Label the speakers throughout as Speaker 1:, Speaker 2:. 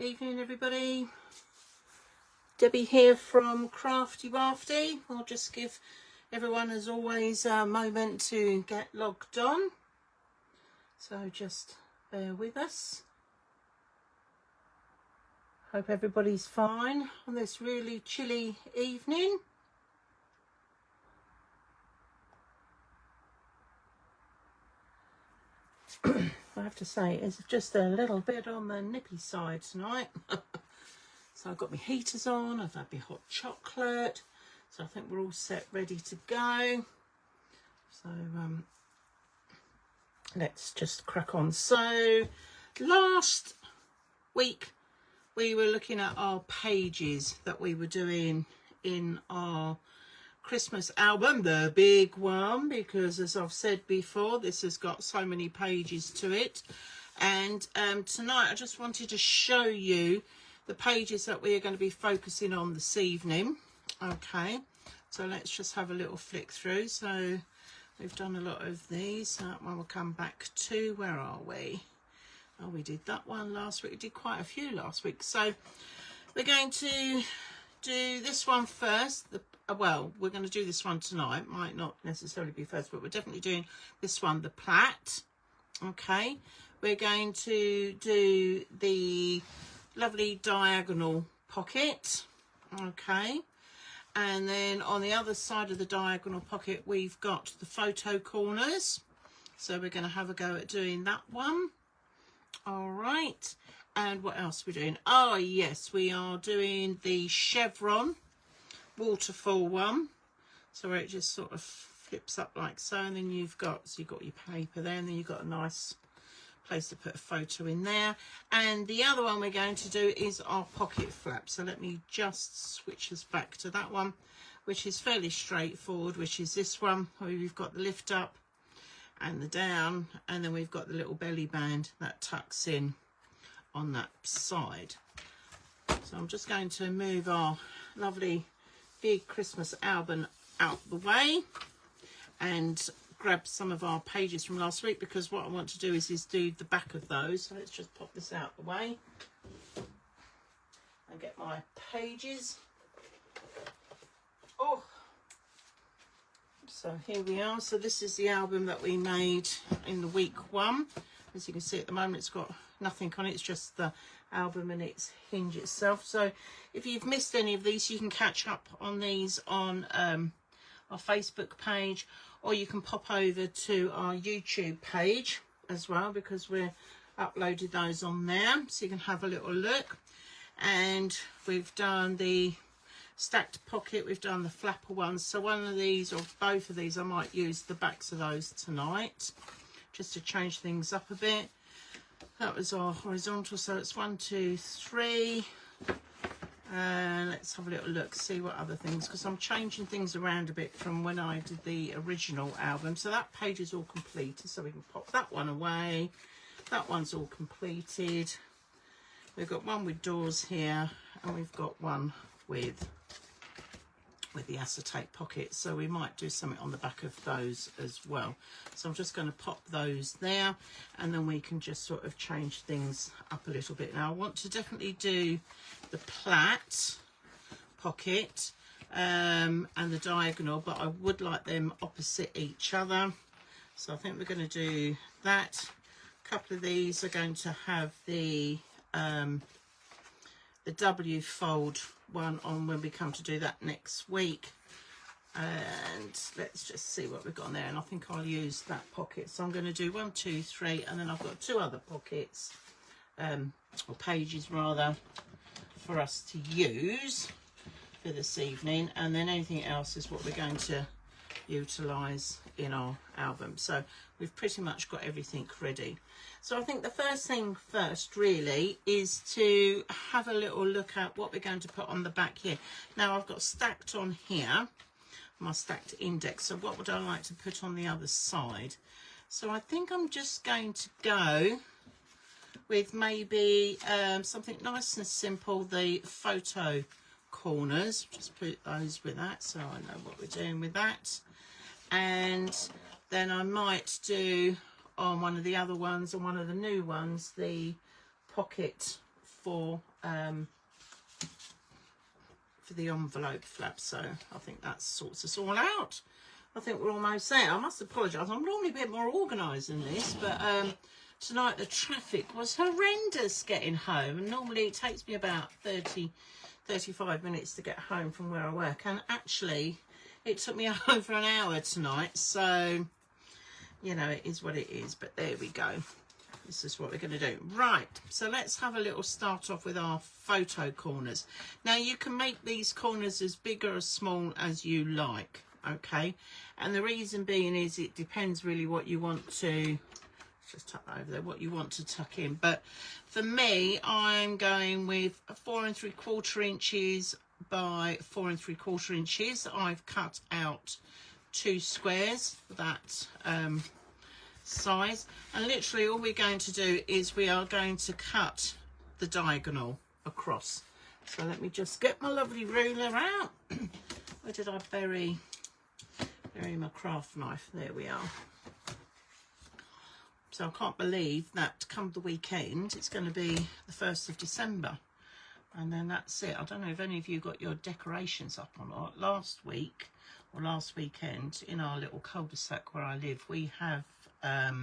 Speaker 1: Evening everybody, Debbie here from Craftywafty. I'll just give everyone as always a moment to get logged on, so just bear with us. Hope everybody's fine on this really chilly evening. I have to say it's just a little bit on the nippy side tonight. So I've got my heaters on, I've had my hot chocolate, so I think we're all set, ready to go. So let's just crack on. So last week we were looking at our pages that we were doing in our Christmas album, the big one, because as I've said before, this has got so many pages to it. And tonight I just wanted to show you the pages that we are going to be focusing on this evening. Okay, so let's just have a little flick through. So we've done a lot of these. That one we'll come back to. Where are we? Oh, we did that one last week. We did quite a few last week. So we're going to do this one first. Well, we're going to do this one tonight. Might not necessarily be first, but we're definitely doing this one, the plait. Okay, we're going to do the lovely diagonal pocket. Okay, and then on the other side of the diagonal pocket we've got the photo corners, so we're going to have a go at doing that one. All right, and what else are we doing? Oh yes, we are doing the chevron waterfall one, so where it just sort of flips up like so, and then you've got your paper there, and then you've got a nice place to put a photo in there. And the other one we're going to do is our pocket flap. So let me just switch us back to that one, which is fairly straightforward, which is this one where we've got the lift up and the down, and then we've got the little belly band that tucks in on that side. So I'm just going to move our lovely big Christmas album out the way and grab some of our pages from last week, because what I want to do is do the back of those. So let's just pop this out the way and get my pages. Oh, so here we are. So this is the album that we made in the week one. As you can see at the moment, it's got nothing on it, it's just the album and its hinge itself. So if you've missed any of these, you can catch up on these on our Facebook page, or you can pop over to our YouTube page as well, because we're uploaded those on there, so you can have a little look. And we've done the stacked pocket, we've done the flapper ones. So one of these or both of these, I might use the backs of those tonight just to change things up a bit. That was our horizontal, so it's 1, 2, 3. And let's have a little look, see what other things, because I'm changing things around a bit from when I did the original album. So that page is all completed, so we can pop that one away. That one's all completed. We've got one with doors here, and we've got one with the acetate pocket, so we might do something on the back of those as well. So I'm just going to pop those there, and then we can just sort of change things up a little bit. Now I want to definitely do the plait pocket and the diagonal, but I would like them opposite each other, so I think we're going to do that. A couple of these are going to have the W fold one on when we come to do that next week. And let's just see what we've got on there, and I think I'll use that pocket. So I'm going to do 1, 2, 3, and then I've got 2 other pockets or pages rather for us to use for this evening, and then anything else is what we're going to utilize in our album. So we've pretty much got everything ready. So I think the first thing first really is to have a little look at what we're going to put on the back here. Now I've got stacked on here my stacked index, so what would I like to put on the other side? So I think I'm just going to go with maybe something nice and simple, the photo corners. Just put those with that so I know what we're doing with that. And then I might do on one of the other ones, on one of the new ones, the pocket for envelope flap. So I think that sorts us all out. I think we're almost there. I must apologise. I'm normally a bit more organised than this, but tonight the traffic was horrendous getting home. And normally it takes me about 35 minutes to get home from where I work. And actually, it took me over an hour tonight. So, you know, it is what it is. But there we go. This is what we're going to do. Right, so let's have a little start off with our photo corners. Now, you can make these corners as big or as small as you like, okay? And the reason being is it depends really what you want to, just tuck that over there, what you want to tuck in. But for me, I'm going with 4 3/4 inches by 4 3/4 inches. I've cut out 2 squares for that size, and literally all we're going to do is we are going to cut the diagonal across. So let me just get my lovely ruler out. Where did I bury my craft knife? There we are. So I can't believe that come the weekend it's going to be the 1st of December, and then that's it. I don't know if any of you got your decorations up or not. Last week or last weekend in our little cul-de-sac where I live, we have a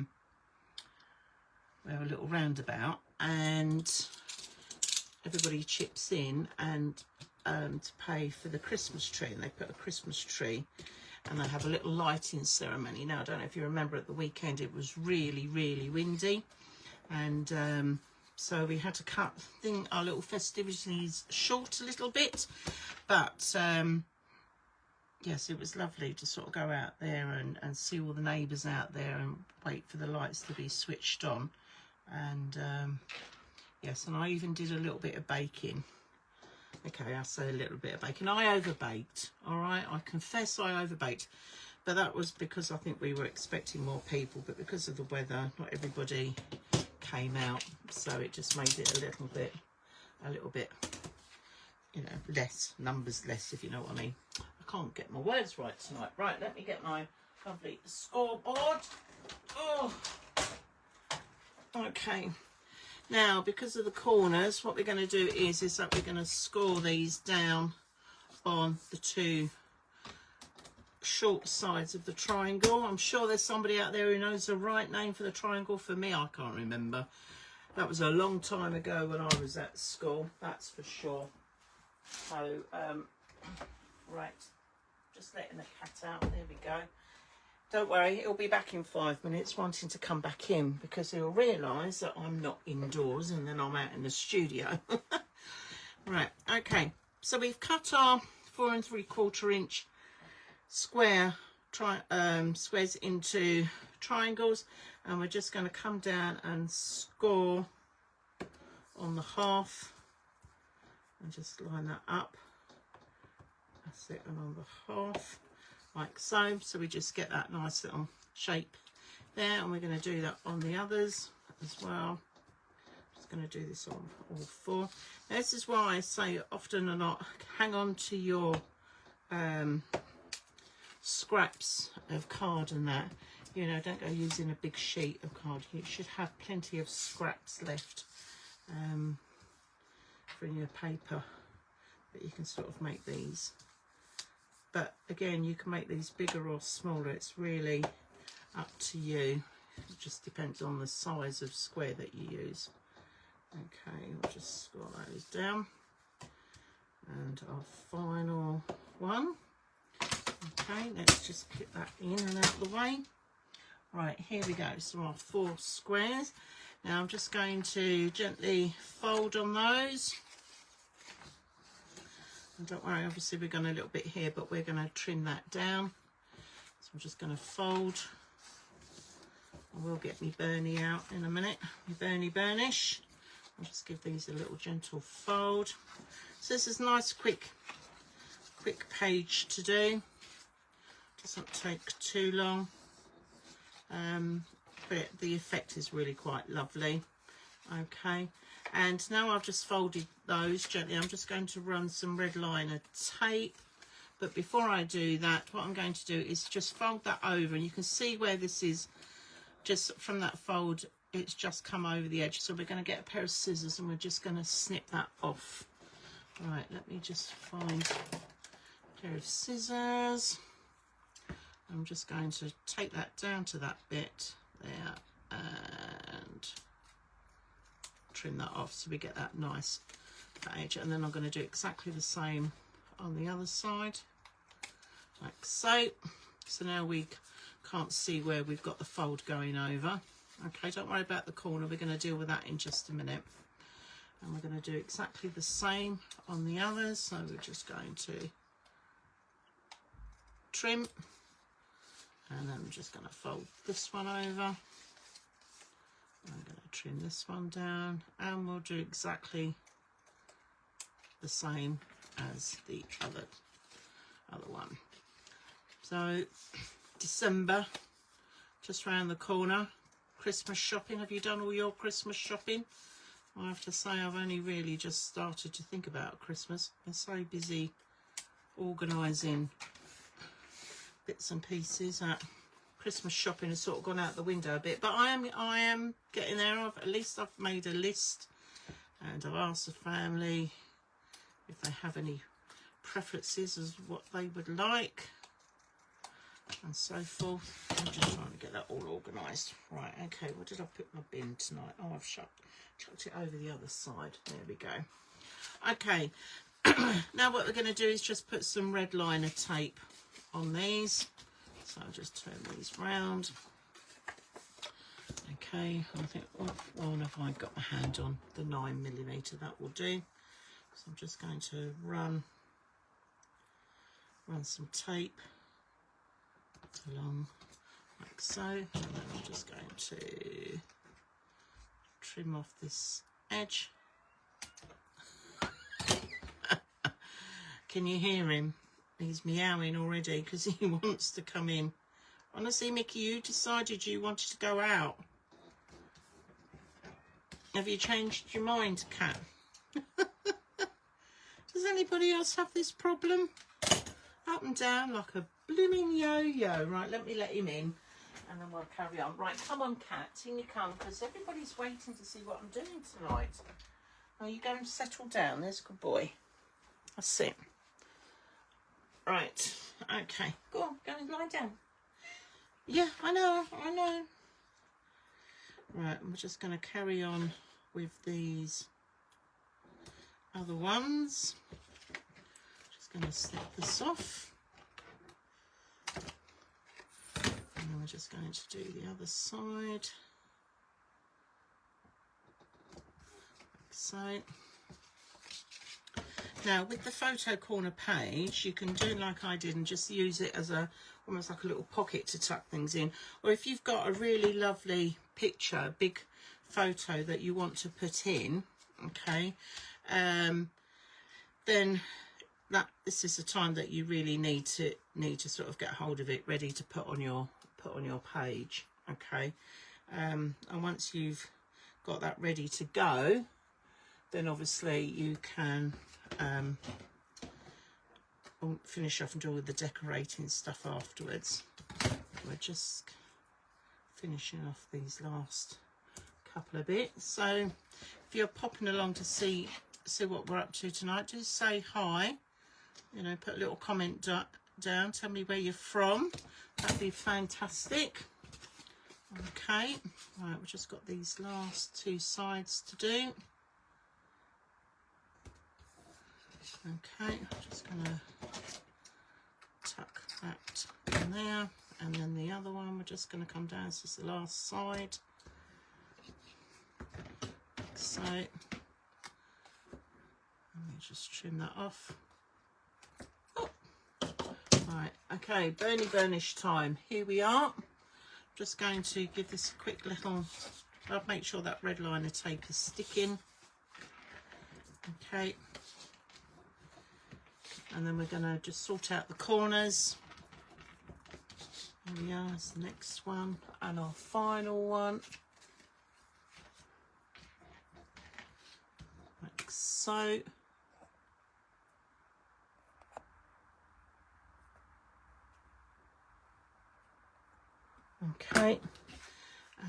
Speaker 1: little roundabout, and everybody chips in and to pay for the Christmas tree, and they put a Christmas tree and they have a little lighting ceremony. Now, I don't know if you remember, at the weekend it was really, really windy, and so we had to cut our little festivities short a little bit, but yes, it was lovely to sort of go out there and see all the neighbours out there and wait for the lights to be switched on. And yes, and I even did a little bit of baking. Okay, I say a little bit of baking. I overbaked, all right? I confess I overbaked. But that was because I think we were expecting more people. But because of the weather, not everybody came out. So it just made it a little bit, you know, less, numbers less, if you know what I mean. I can't get my words right tonight. Right, let me get my lovely scoreboard. Oh, okay. Now, because of the corners, what we're going to do is that we're going to score these down on the 2 short sides of the triangle. I'm sure there's somebody out there who knows the right name for the triangle. For me, I can't remember. That was a long time ago when I was at school, that's for sure. So, right, just letting the cat out. There we go. Don't worry, he'll be back in 5 minutes wanting to come back in, because he'll realise that I'm not indoors and then I'm out in the studio. Right, okay. So we've cut our 4 3/4 inch squares into triangles, and we're just going to come down and score on the half and just line that up. That's it, and on the half, like so. So we just get that nice little shape there, and we're going to do that on the others as well. Just going to do this on all 4. Now, this is why I say often or not, hang on to your scraps of card and that. You know, don't go using a big sheet of card. You should have plenty of scraps left for in your paper, that you can sort of make these. But again, you can make these bigger or smaller. It's really up to you. It just depends on the size of square that you use. Okay, we'll just score those down. And our final one. Okay, let's just get that in and out of the way. Right, here we go. So our 4 squares. Now I'm just going to gently fold on those. And don't worry, obviously we're going a little bit here, but we're going to trim that down. So I'm just going to fold. I will get me Bernie out in a minute, my Bernie burnish. I'll just give these a little gentle fold. So this is a nice quick page to do. Doesn't take too long. But the effect is really quite lovely. Okay, and now I've just folded those gently. I'm just going to run some red liner tape, but before I do that, what I'm going to do is just fold that over, and you can see where this is just from that fold it's just come over the edge. So we're going to get a pair of scissors and we're just going to snip that off. Right, let me just find a pair of scissors. I'm just going to take that down to that bit there and trim that off so we get that nice edge. And then I'm going to do exactly the same on the other side, like so. So now we can't see where we've got the fold going over. Okay, don't worry about the corner, we're going to deal with that in just a minute. And we're going to do exactly the same on the others. So we're just going to trim, and then I'm just going to fold this one over. I'm going to trim this one down, and we'll do exactly the same as the other one. So December just round the corner. Christmas shopping. Have you done all your Christmas shopping? I have to say I've only really just started to think about Christmas. I'm so busy organising bits and pieces. Christmas shopping has sort of gone out the window a bit, but I am getting there. At least I've made a list, and I've asked the family if they have any preferences as what they would like and so forth. I'm just trying to get that all organised. Right, okay, where did I put my bin tonight? Oh, I've chucked it over the other side. There we go. Okay, now what we're going to do is just put some red liner tape on these. So I'll just turn these round. Okay, I think, what one have I got my hand on? The 9mm, that will do. So I'm just going to run some tape along like so, and then I'm just going to trim off this edge. Can you hear him? He's meowing already because he wants to come in. Honestly, Mickey, you decided you wanted to go out. Have you changed your mind, Cat? Does anybody else have this problem? Up and down like a blooming yo-yo. Right, let me let him in and then we'll carry on. Right, come on, Cat, in you come, because everybody's waiting to see what I'm doing tonight. Now you go and settle down. There's a good boy. That's it. Right, okay. Go on, go and lie down. Yeah, I know. Right, we're just going to carry on with these other ones. Just going to snip this off. And then we're just going to do the other side. Like so. Now with the photo corner page, you can do like I did and just use it as almost like a little pocket to tuck things in. Or if you've got a really lovely picture, a big photo that you want to put in, okay, then this is the time that you really need to sort of get hold of it, ready to put on your page, okay. And once you've got that ready to go, then obviously you can finish off and do all the decorating stuff afterwards. We're just finishing off these last couple of bits. So if you're popping along to see what we're up to tonight, just say hi, you know, put a little comment down, tell me where you're from. That'd be fantastic. Okay, right, we've just got these last two sides to do. Okay, I'm just going to tuck that in there, and then the other one we're just going to come down. This is the last side, like so. Let me just trim that off. Oh. Right, okay, burnish time. Here we are. Just going to give this a quick little, I'll make sure that red liner tape is sticking. Okay. And then we're going to just sort out the corners. Here we are, that's the next one. And our final one. Like so. Okay.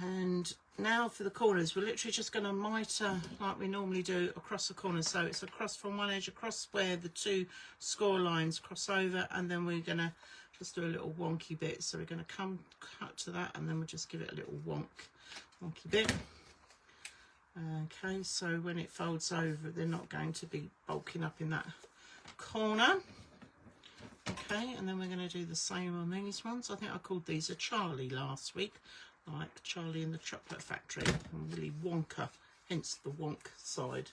Speaker 1: And now for the corners, we're literally just going to mitre like we normally do across the corners. So it's across from one edge, across where the two score lines cross over, and then we're going to just do a little wonky bit. So we're going to cut to that, and then we'll just give it a little wonky bit. Okay, so when it folds over, they're not going to be bulking up in that corner. Okay, and then we're going to do the same on these ones. I think I called these a Charlie last week, like Charlie in the Chocolate Factory, and Willy Wonka, hence the wonk side.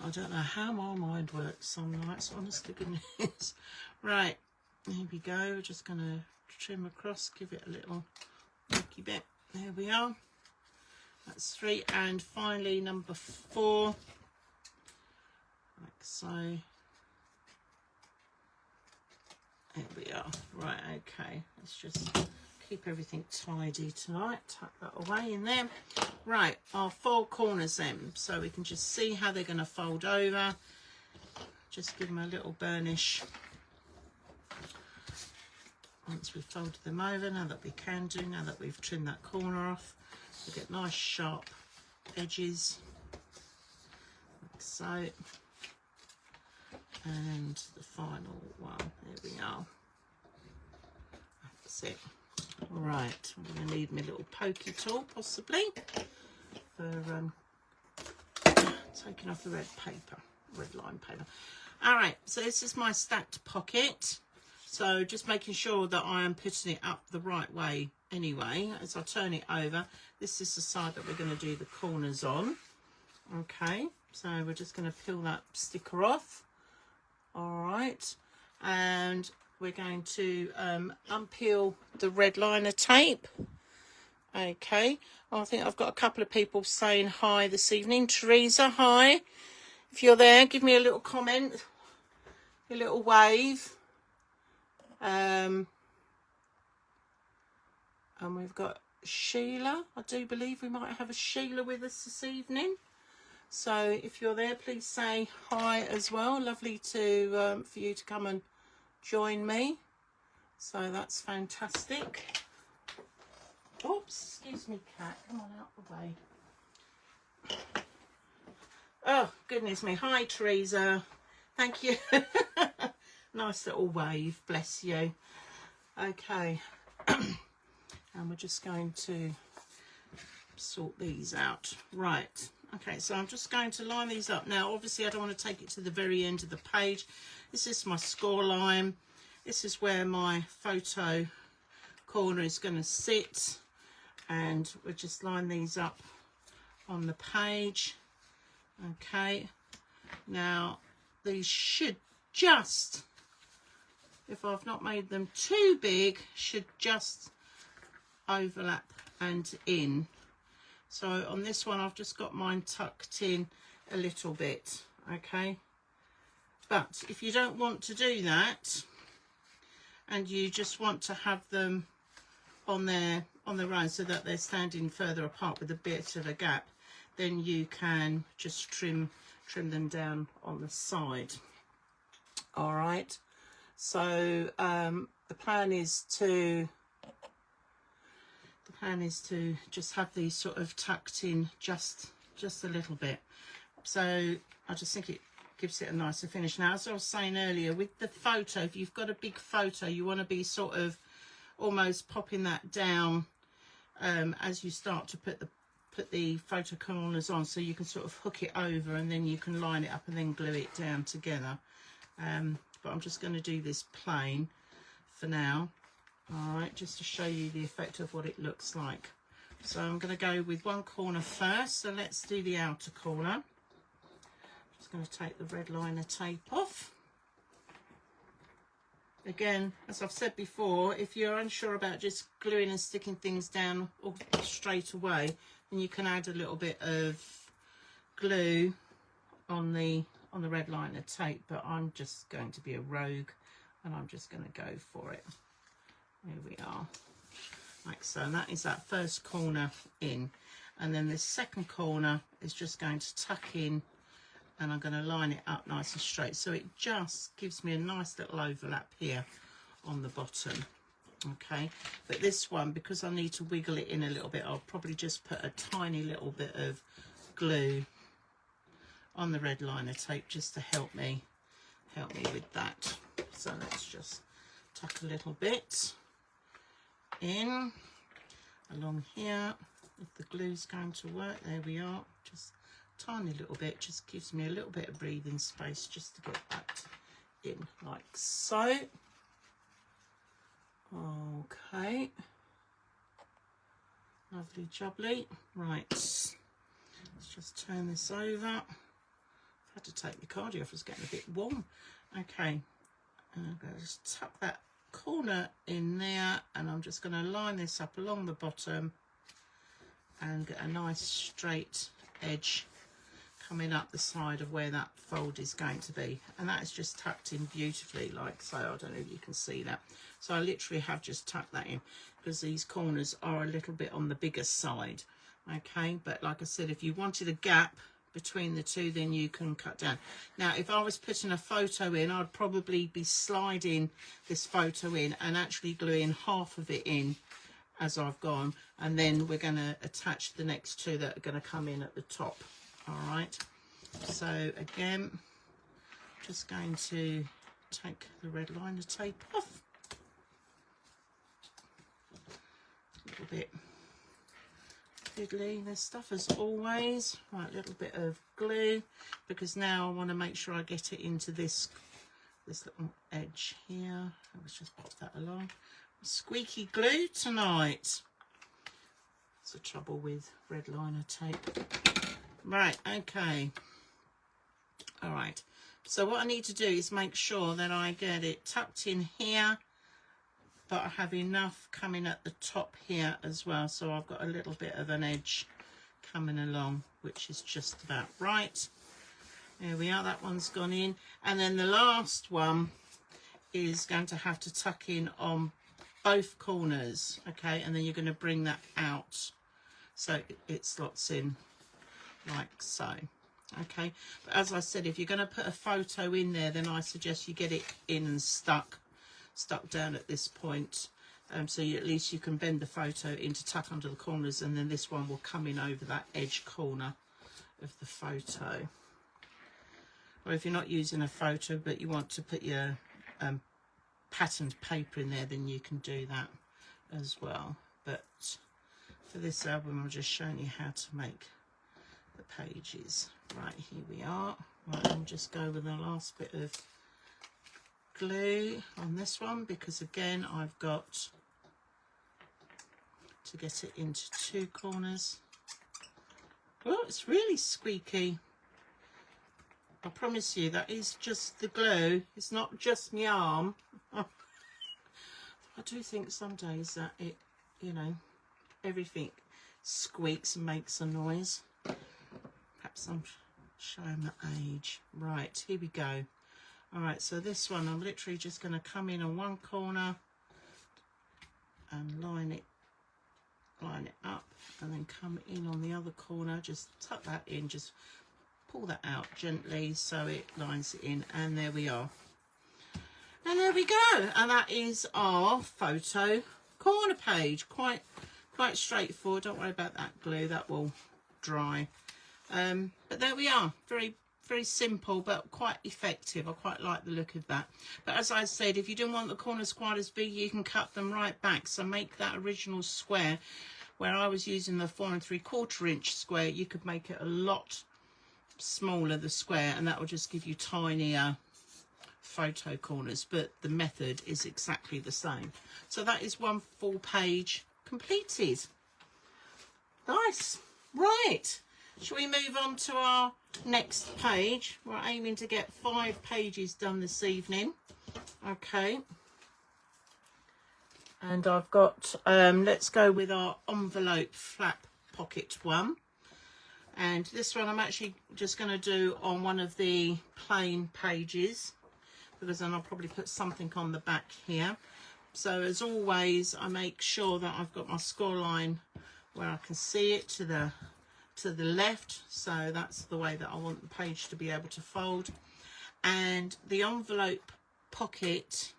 Speaker 1: I don't know how my mind works some nights, honest to goodness. Right, here we go. We're just going to trim across, give it a little wonky bit. There we are. That's 3, and finally number 4, like so. There we are. Right, okay, let's just keep everything tidy tonight. Tuck that away in there. Right, our 4 corners then, so we can just see how they're going to fold over. Just give them a little burnish once we've folded them over. Now that we can do, now that we've trimmed that corner off, we get nice sharp edges like so. And the final one, there we are. That's it. All right, I'm going to need my little pokey tool possibly for taking off the red line paper. All right, so this is my stacked pocket. So just making sure that I am putting it up the right way anyway. As I turn it over, this is the side that we're going to do the corners on. Okay, so we're just going to peel that sticker off. All right, and we're going to unpeel the red liner tape. Okay, I think I've got a couple of people saying hi this evening. Teresa, hi. If you're there, give me a little comment, a little wave. And we've got Sheila. I do believe we might have a Sheila with us this evening. So if you're there, please say hi as well. Lovely to for you to come and join me. So that's fantastic. Oops, excuse me, cat. Come on out the way. Oh, goodness me. Hi, Teresa. Thank you. Nice little wave. Bless you. Okay. And we're just going to sort these out. Right. Okay, so I'm just going to line these up. Now, obviously, I don't want to take it to the very end of the page. This is my score line. This is where my photo corner is going to sit. And we'll just line these up on the page. Okay. Now, these should just, if I've not made them too big, should just overlap and in. So on this one, I've just got mine tucked in a little bit, okay? But if you don't want to do that, and you just want to have them on their own so that they're standing further apart with a bit of a gap, then you can just trim them down on the side. All right. So the plan is to just have these sort of tucked in just a little bit. So I just think it gives it a nicer finish. Now, as I was saying earlier, with the photo, if you've got a big photo, you want to be sort of almost popping that down as you start to put the photo corners on, so you can sort of hook it over and then you can line it up and then glue it down together. But I'm just going to do this plain for now. All right, just to show you the effect of what it looks like. So I'm going to go with one corner first. So let's do the outer corner. Just going to take the red liner tape off. Again, as I've said before, if you're unsure about just gluing and sticking things down all straight away, then you can add a little bit of glue on the red liner tape. But I'm just going to be a rogue and I'm just going to go for it. There we are, like so. And that is that first corner in, and then the second corner is just going to tuck in, and I'm going to line it up nice and straight, so it just gives me a nice little overlap here on the bottom. Okay, but this one, because I need to wiggle it in a little bit, I'll probably just put a tiny little bit of glue on the red liner tape just to help me with that. So let's just tuck a little bit in along here. If the glue's going to work, there we are. Just a tiny little bit, just gives me a little bit of breathing space just to get that in like so. Okay, lovely jubbly. Right, let's just turn this over. I've had to take the cardi off, it's getting a bit warm. Okay, and I'm going to just tuck that corner in there, and I'm just going to line this up along the bottom and get a nice straight edge coming up the side of where that fold is going to be, and that is just tucked in beautifully like so. I don't know if you can see that. So I literally have just tucked that in because these corners are a little bit on the bigger side. Okay, but like I said, if you wanted a gap between the two, then you can cut down. Now if I was putting a photo in, I'd probably be sliding this photo in and actually gluing half of it in as I've gone, and then we're going to attach the next two that are going to come in at the top. All right, so again, just going to take the red liner tape off. A little bit fiddly, this stuff as always. Right, a little bit of glue, because now I want to make sure I get it into this little edge here. Let's just pop that along. Squeaky glue tonight. That's the trouble with red liner tape. Right, okay. All right, so what I need to do is make sure that I get it tucked in here, but I have enough coming at the top here as well, so I've got a little bit of an edge coming along, which is just about right. There we are, that one's gone in, and then the last one is going to have to tuck in on both corners. Okay, and then you're going to bring that out so it slots in like so. Okay, but as I said, if you're going to put a photo in there, then I suggest you get it in and stuck down at this point, so at least you can bend the photo in to tuck under the corners, and then this one will come in over that edge corner of the photo. Or if you're not using a photo but you want to put your patterned paper in there, then you can do that as well. But for this album, I'm just showing you how to make the pages. Right, here we are. Right, I'll just go with the last bit of glue on this one, because again I've got to get it into two corners. Oh, it's really squeaky. I promise you that is just the glue, it's not just my arm. I do think some days that it, you know, everything squeaks and makes a noise. Perhaps I'm showing my age. Right, here we go. All right, so this one I'm literally just going to come in on one corner and line it up, and then come in on the other corner, just tuck that in, just pull that out gently so it lines it in, and there we are. And there we go, and that is our photo corner page. Quite straightforward. Don't worry about that glue, that will dry. But there we are, very simple but quite effective. I quite like the look of that. But as I said, if you don't want the corners quite as big, you can cut them right back. So make that original square, where I was using the 4 3/4 inch square, you could make it a lot smaller, the square, and that will just give you tinier photo corners, but the method is exactly the same. So that is one full page completed. Nice. Right, shall we move on to our next page? We're aiming to get 5 pages done this evening. Okay, and I've got let's go with our envelope flap pocket one. And this one I'm actually just going to do on one of the plain pages, because then I'll probably put something on the back here. So as always, I make sure that I've got my score line where I can see it to the left. So that's the way that I want the page to be able to fold. And the envelope pocket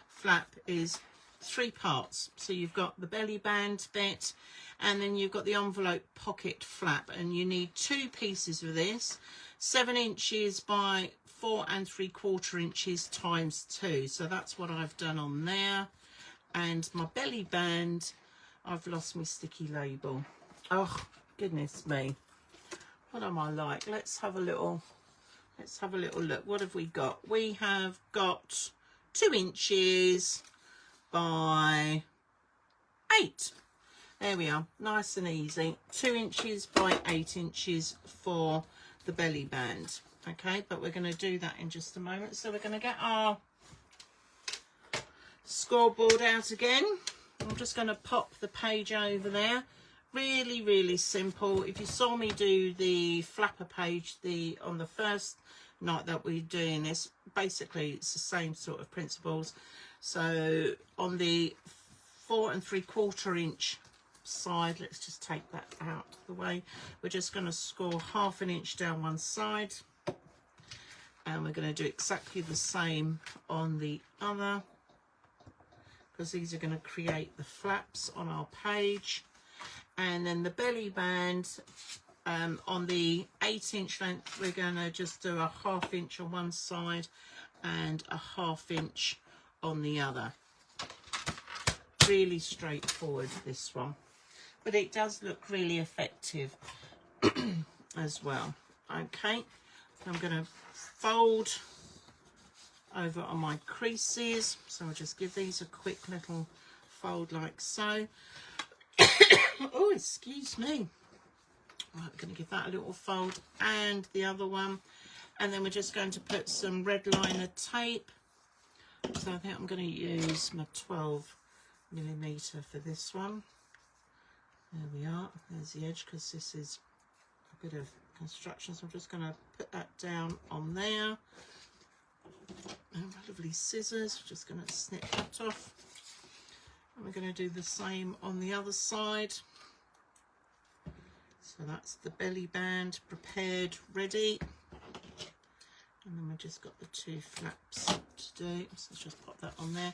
Speaker 1: flap is three parts. So you've got the belly band bit, and then you've got the envelope pocket flap, and you need two pieces of this, 7 inches by 4 3/4 inches times 2. So that's what I've done on there. And my belly band, I've lost my sticky label. Oh goodness me, what am I like? Let's have a little look. What have we got? We have got 2 inches by 8. There we are, nice and easy. 2 inches by 8 inches for the belly band. Okay, but we're going to do that in just a moment. So we're going to get our scoreboard out again. I'm just going to pop the page over there. Really, really simple. If you saw me do the flapper page on the first night that we're doing this, basically it's the same sort of principles. So on the 4 3/4 inch side, let's just take that out of the way. We're just going to score 1/2 inch down one side, and we're going to do exactly the same on the other, because these are going to create the flaps on our page. And then the belly band, on the 8 inch length, we're going to just do 1/2 inch on one side and 1/2 inch on the other. Really straightforward, this one, but it does look really effective as well. Okay, I'm going to fold over on my creases, so I'll just give these a quick little fold like so. Oh, excuse me. Right, I'm going to give that a little fold, and the other one, and then we're just going to put some red liner tape. So I think I'm going to use my 12mm for this one. There we are, there's the edge, because this is a bit of construction, so I'm just going to put that down on there. And lovely scissors, just going to snip that off. And we're going to do the same on the other side. So that's the belly band prepared, ready. And then we've just got the 2 flaps to do. So let's just pop that on there.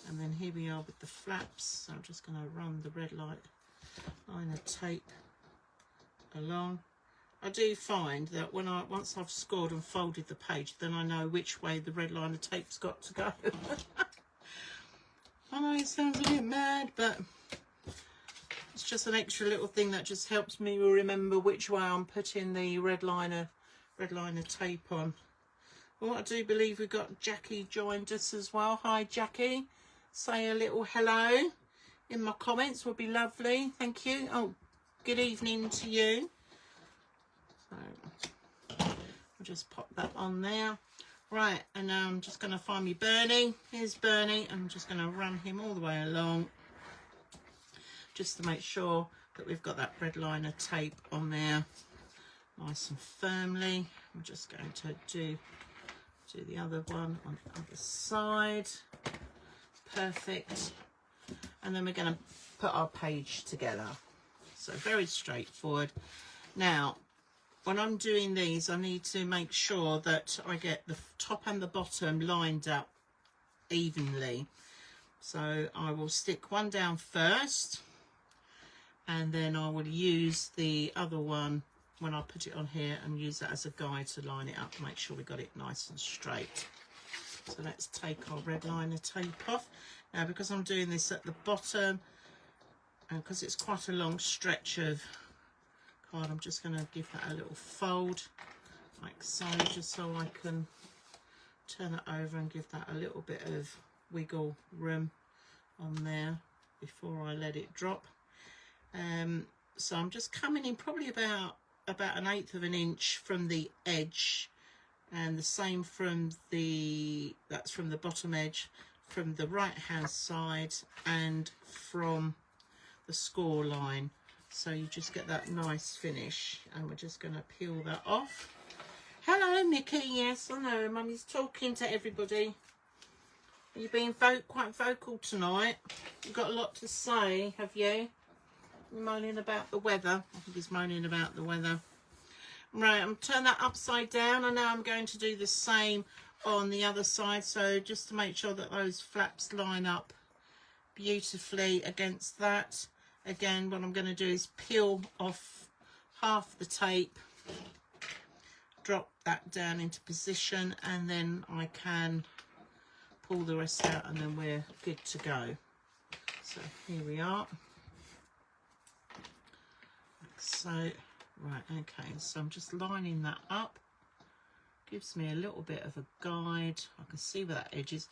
Speaker 1: And then here we are with the flaps. So I'm just going to run the red liner tape along. I do find that once I've scored and folded the page, then I know which way the red liner tape's got to go. I know it sounds a bit mad, but it's just an extra little thing that just helps me remember which way I'm putting the red liner tape on. Well, I do believe we've got Jackie joined us as well. Hi Jackie, say a little hello in my comments, would be lovely, thank you. Oh, good evening to you. So I'll just pop that on there. Right, and now I'm just going to find me Bernie. Here's Bernie. I'm just going to run him all the way along, just to make sure that we've got that red liner tape on there nice and firmly. I'm just going to do the other one on the other side. Perfect. And then we're going to put our page together. So very straightforward. Now, when I'm doing these, I need to make sure that I get the top and the bottom lined up evenly. So I will stick one down first, and then I will use the other one when I put it on here and use that as a guide to line it up, make sure we got it nice and straight. So let's take our red liner tape off. Now, because I'm doing this at the bottom, and because it's quite a long stretch of card, I'm just going to give that a little fold like so, just so I can turn it over and give that a little bit of wiggle room on there before I let it drop. So I'm just coming in probably about 1/8 of an inch from the edge, and the same from that's from the bottom edge, from the right hand side, and from the score line. So you just get that nice finish, and we're just going to peel that off. Hello Mickey, yes I know, Mummy's talking to everybody. You've been quite vocal tonight. You've got a lot to say, have you? You're moaning about the weather. I think he's moaning about the weather. Right, I'm turn that upside down, and now I'm going to do the same on the other side. So just to make sure that those flaps line up beautifully against that. Again, what I'm going to do is peel off half the tape, drop that down into position, and then I can pull the rest out, and then we're good to go. So here we are. So right, okay, so I'm just lining that up. Gives me a little bit of a guide. I can see where that edge is.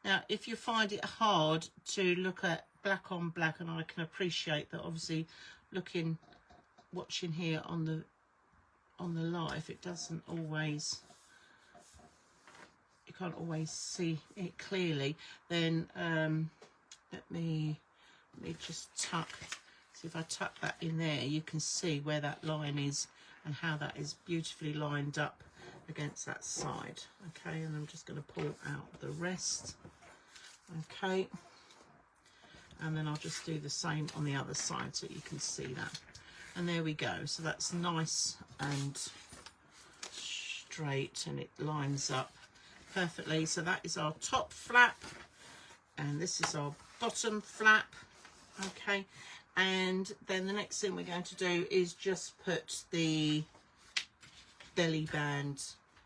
Speaker 1: Now, if you find it hard to look at black on black, and I can appreciate that, obviously, watching here on the live, it doesn't always, you can't always see it clearly. Then let me just tuck. See, if I tuck that in there, you can see where that line is and how that is beautifully lined up against that side. Okay, and I'm just going to pull out the rest. Okay, and then I'll just do the same on the other side so you can see that. And there we go. So that's nice and straight, and it lines up perfectly. So that is our top flap, and this is our bottom flap. Okay, and then the next thing we're going to do is just put the belly band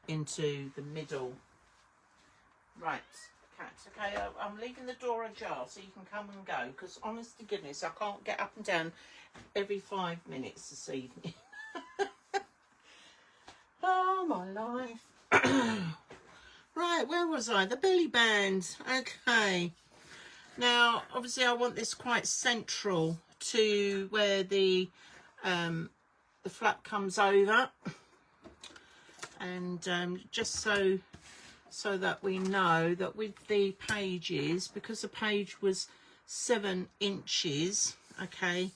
Speaker 1: into the middle. Right, Cat, okay, I'm leaving the door ajar so you can come and go, because honest to goodness, I can't get up and down every 5 minutes this evening. Oh, my life. Right, where was I? The belly band. Okay. Now, obviously, I want this quite central to where the flap comes over, and just so that we know that with the pages, because the page was 7 inches, okay,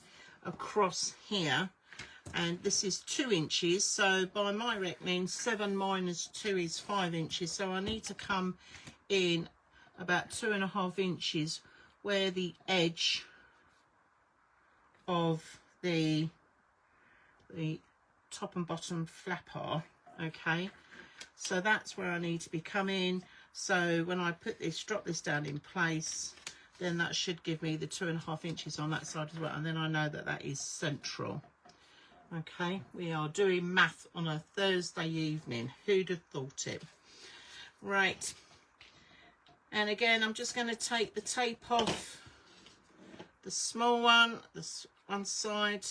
Speaker 1: across here, and this is 2 inches, so by my reckoning 7 minus 2 is 5 inches, so I need to come in about 2.5 inches where the edge of the top and bottom flap are. Okay, so that's where I need to be coming. So when I put this, drop this down in place, then that should give me the 2.5 inches on that side as well, and then I know that that is central. Okay, we are doing math on a Thursday evening. Who'd have thought it? Right, and again, I'm just going to take the tape off the small one, this one side,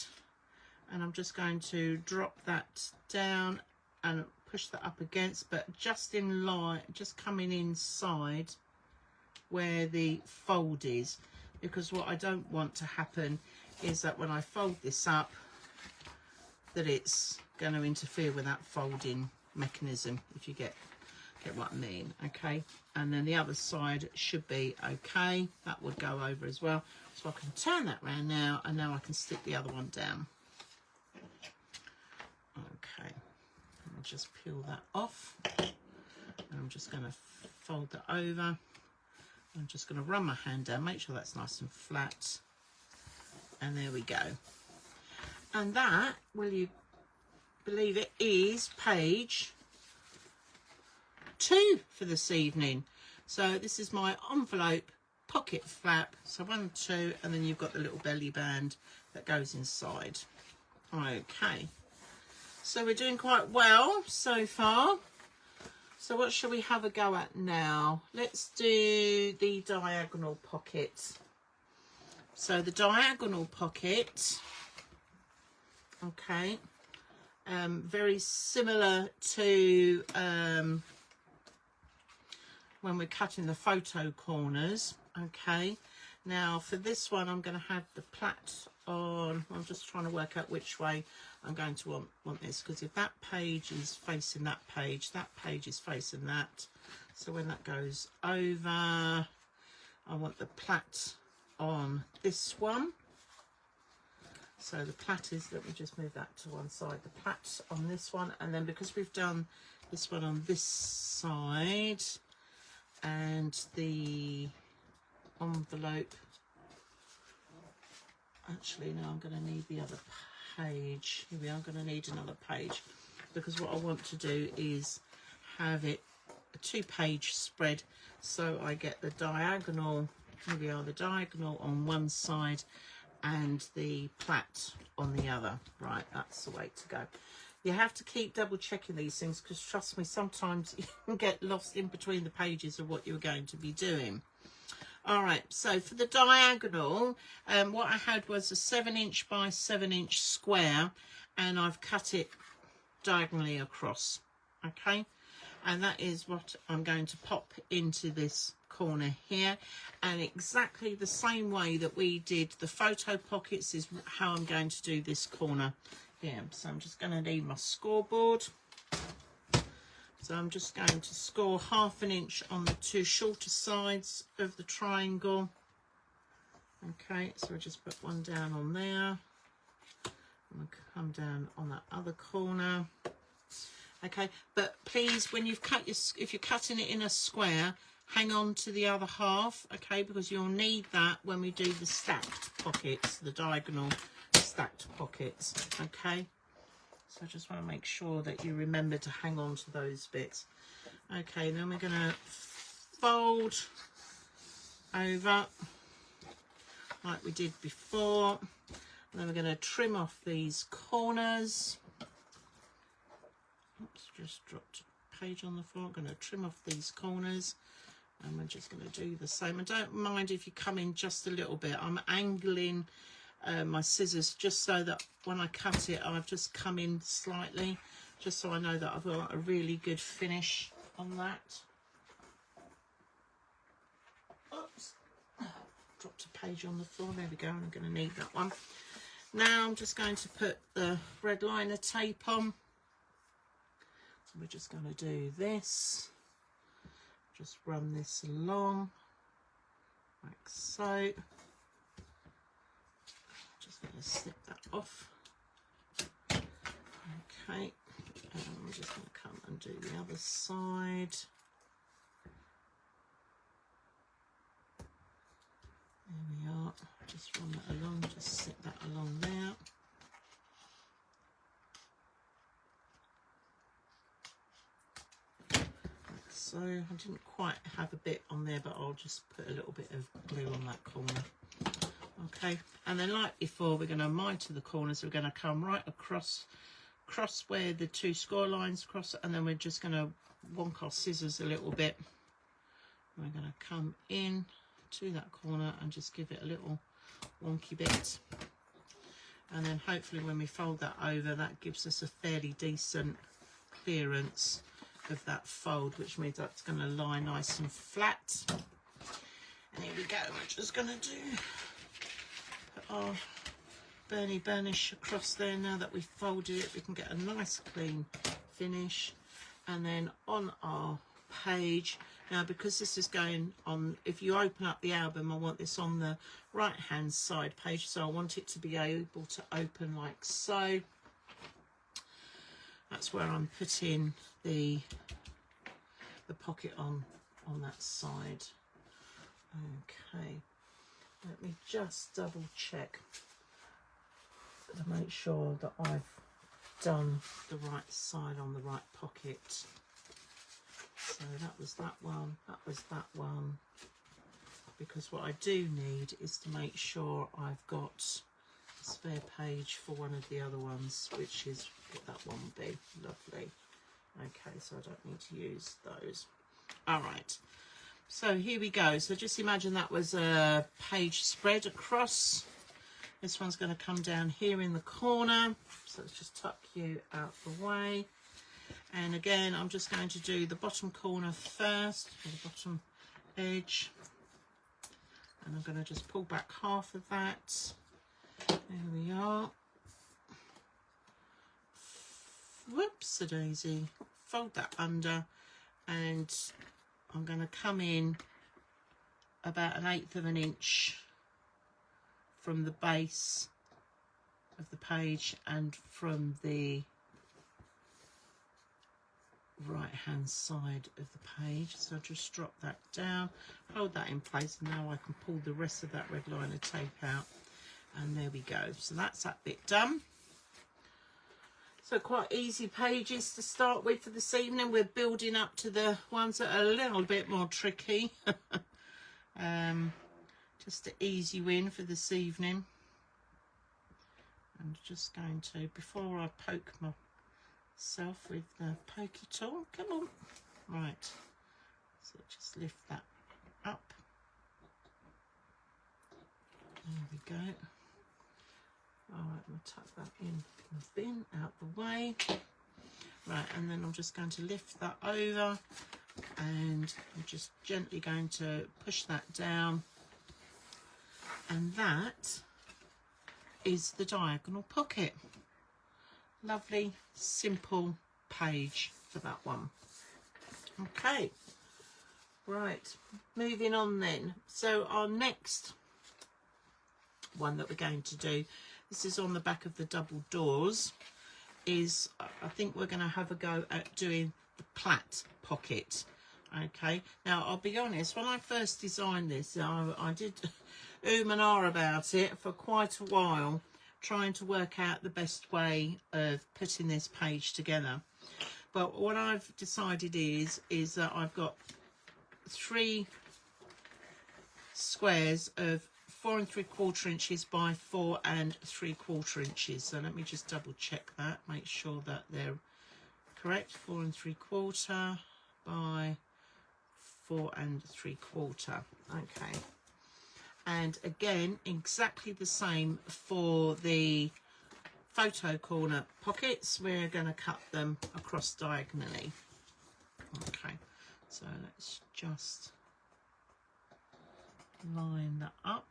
Speaker 1: and I'm just going to drop that down and push that up against, but just in line, just coming inside where the fold is, because what I don't want to happen is that when I fold this up, that it's going to interfere with that folding mechanism, if you get what I mean. Okay, and then the other side should be okay. That would go over as well, so I can turn that round now, and now I can stick the other one down. Okay, I'll just peel that off, and I'm just going to fold that over. I'm just going to run my hand down, make sure that's nice and flat, and there we go. And that, will you believe it, is page 2 for this evening. So this is my envelope pocket flap, so 1, 2, and then you've got the little belly band that goes inside. Okay, so we're doing quite well so far. So what shall we have a go at now? Let's do the diagonal pocket. So the diagonal pocket, okay, very similar to when we're cutting the photo corners. Okay, now for this one I'm going to have the plait on. I'm just trying to work out which way I'm going to want this, because if that page is facing that page is facing that, so when that goes over, I want the plait on this one. So the plait is, let me just move that to one side, the plait on this one, and then because we've done this one on this side, and the envelope, actually no, I'm going to need the other page. Here we are, going to need another page, because what I want to do is have it a 2-page spread, so I get the diagonal Here we are, the diagonal on one side and the plait on the other. Right, that's the way to go. You have to keep double checking these things, because trust me, sometimes you can get lost in between the pages of what you're going to be doing. All right, so for the diagonal, what I had was a 7" by 7" square, and I've cut it diagonally across, okay? And that is what I'm going to pop into this corner here, and exactly the same way that we did the photo pockets is how I'm going to do this corner here. So I'm just going to need my scoreboard. So I'm just going to score 1/2 inch on the two shorter sides of the triangle. Okay, so I just put one down on there. I'm going to come down on that other corner. Okay, but please, when you've cut your, if you're cutting it in a square, hang on to the other half, okay, because you'll need that when we do the stacked pockets, the diagonal stacked pockets, okay? So I just want to make sure that you remember to hang on to those bits. Okay, then we're going to fold over like we did before. And then we're going to trim off these corners. Oops, just dropped a page on the floor. I'm going to trim off these corners, and we're just going to do the same. And don't mind if you come in just a little bit. I'm angling my scissors just so that when I cut it, I've just come in slightly, just so I know that I've got a really good finish on that. Oops, dropped a page on the floor. There we go. I'm going to need that one. Now I'm just going to put the red liner tape on. So we're just going to do this. Just run this along like so. Just going to snip that off. Okay, and I'm just going to come and do the other side. There we are. Just run that along, just sit that along there. Like so. I didn't quite have a bit on there, but I'll just put a little bit of glue on that corner. Okay, and then like before, we're going to miter the corners. We're going to come right across where the two score lines cross, and then we're just going to wonk our scissors a little bit. We're going to come in to that corner and just give it a little wonky bit, and then hopefully when we fold that over, that gives us a fairly decent clearance of that fold, which means that's going to lie nice and flat. And here we go. We're just going to do put our burnish across there. Now that we've folded it, we can get a nice clean finish. And then on our page, now because this is going on, if you open up the album, I want this on the right hand side page, so I want it to be able to open like so. That's where I'm putting the pocket on that side. Okay, let me just double check to make sure that I've done the right side on the right pocket. So that was that one, that was that one, because what I do need is to make sure I've got a spare page for one of the other ones, which is what that one would be. Lovely. Okay, so I don't need to use those. All right, so here we go. So just imagine that was a page spread across. This one's going to come down here in the corner, so let's just tuck you out the way. And again, I'm just going to do the bottom corner first, or the bottom edge, and I'm going to just pull back half of that. There we are. Whoops-a-daisy. Fold that under, and I'm going to come in about 1/8 of an inch from the base of the page and from the right hand side of the page. So just drop that down, hold that in place, and now I can pull the rest of that red liner tape out, and there we go. So that's that bit done. So quite easy pages to start with for this evening. We're building up to the ones that are a little bit more tricky. Just an easy win for this evening. I'm just going to, before I poke myself with the pokey tool, come on, right, so just lift that up, there we go. Alright, I'm going to tuck that in the bin, out the way. Right, and then I'm just going to lift that over, and I'm just gently going to push that down, and that is the diagonal pocket. Lovely, simple page for that one. Okay, right, moving on then. So our next one that we're going to do, this is on the back of the double doors, is I think we're going to have a go at doing the plait pocket. Okay, now I'll be honest, when I first designed this, I did and ah about it for quite a while, trying to work out the best way of putting this page together. But what I've decided is that I've got 3 squares of 4 3/4 inches by 4 3/4 inches. So let me just double check that, make sure that they're correct. 4 3/4 by 4 3/4. Okay. And again, exactly the same for the photo corner pockets. We're going to cut them across diagonally. Okay, so let's just line that up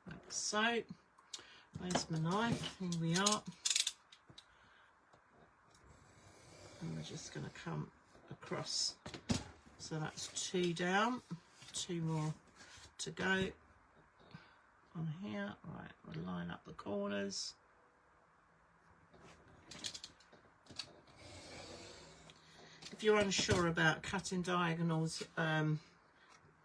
Speaker 1: like so. Where's my knife? Here we are. And we're just going to come across. So that's 2 down, 2 more to go on here. Right, we'll line up the corners. If you're unsure about cutting diagonals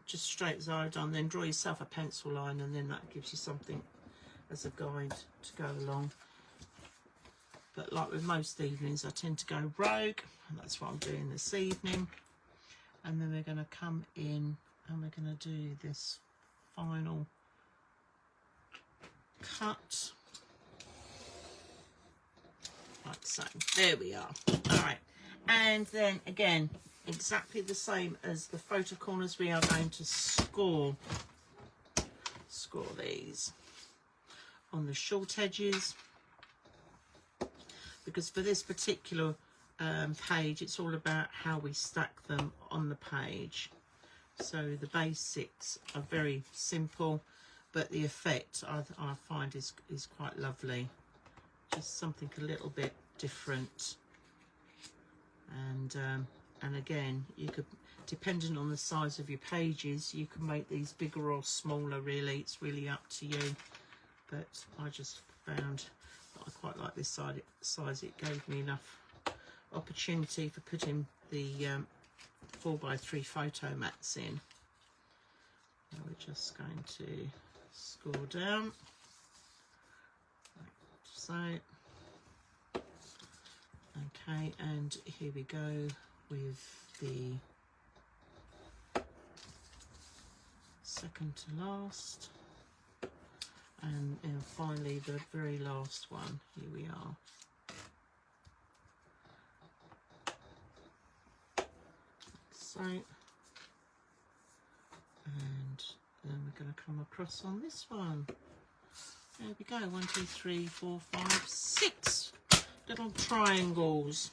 Speaker 1: just straight as I've done, then draw yourself a pencil line, and then that gives you something as a guide to go along. But like with most evenings, I tend to go rogue, and that's what I'm doing this evening. And then we're going to come in and we're going to do this final cut like so. There we are. All right, and then again, exactly the same as the photo corners, we are going to score these on the short edges, because for this particular page, it's all about how we stack them on the page. So the basics are very simple, but the effect I find is quite lovely. Just something a little bit different. And again, you could, depending on the size of your pages, you can make these bigger or smaller. Really, it's really up to you. But I just found that I quite like this size. It gave me enough opportunity for putting the 4x3 photo mats in. Now we're just going to score down like so. Okay, and here we go with the second to last, and then finally the very last one. Here we are. So, and then we're going to come across on this one. There we go. 1 2 3 4 5 6 little triangles.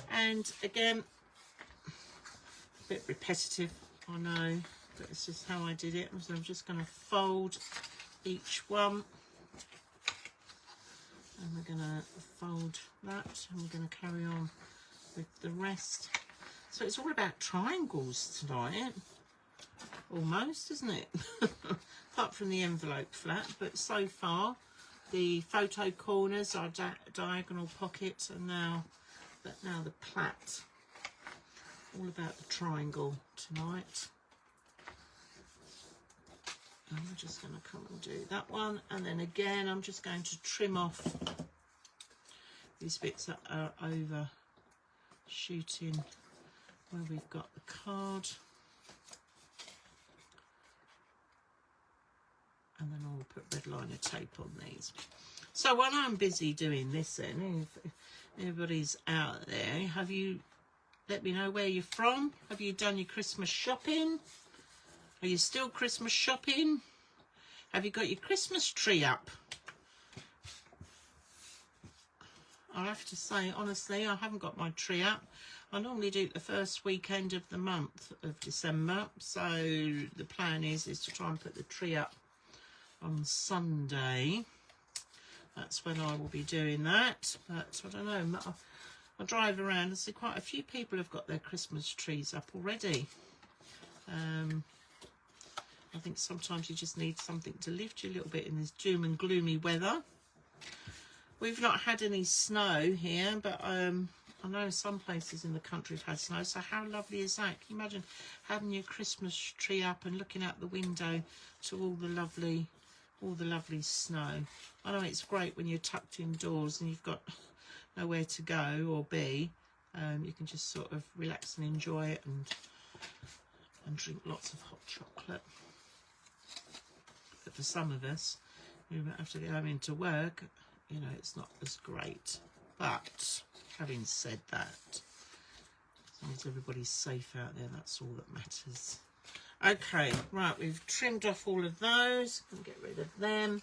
Speaker 1: And again, a bit repetitive, I know, but it's just how I did it. So I'm just going to fold each one, and we're going to fold that, and we're going to carry on with the rest. So it's all about triangles tonight, almost, isn't it? Apart from the envelope flap, but so far the photo corners are diagonal pockets, and now the plait. All about the triangle tonight. And I'm just going to come and do that one, and then again I'm just going to trim off these bits that are over shooting where we've got the card. and then I'll put red liner tape on these. So while I'm busy doing this then, if anybody's out there, have you, let me know where you're from. Have you done your Christmas shopping? Are you still Christmas shopping? Have you got your Christmas tree up? I have to say, honestly, I haven't got my tree up. I normally do it the first weekend of the month of December. So the plan is to try and put the tree up on Sunday. That's when I will be doing that. But I don't know. I drive around and see quite a few people have got their Christmas trees up already. I think sometimes you just need something to lift you a little bit in this doom and gloomy weather. We've not had any snow here, but I know some places in the country have had snow. So how lovely is that? Can you imagine having your Christmas tree up and looking out the window to all the lovely snow? I know it's great when you're tucked indoors and you've got nowhere to go or be. You can just sort of relax and enjoy it and drink lots of hot chocolate. But for some of us who have to go home into work, you know, it's not as great. But having said that, as long as everybody's safe out there, that's all that matters. Okay, right, we've trimmed off all of those. Can get rid of them.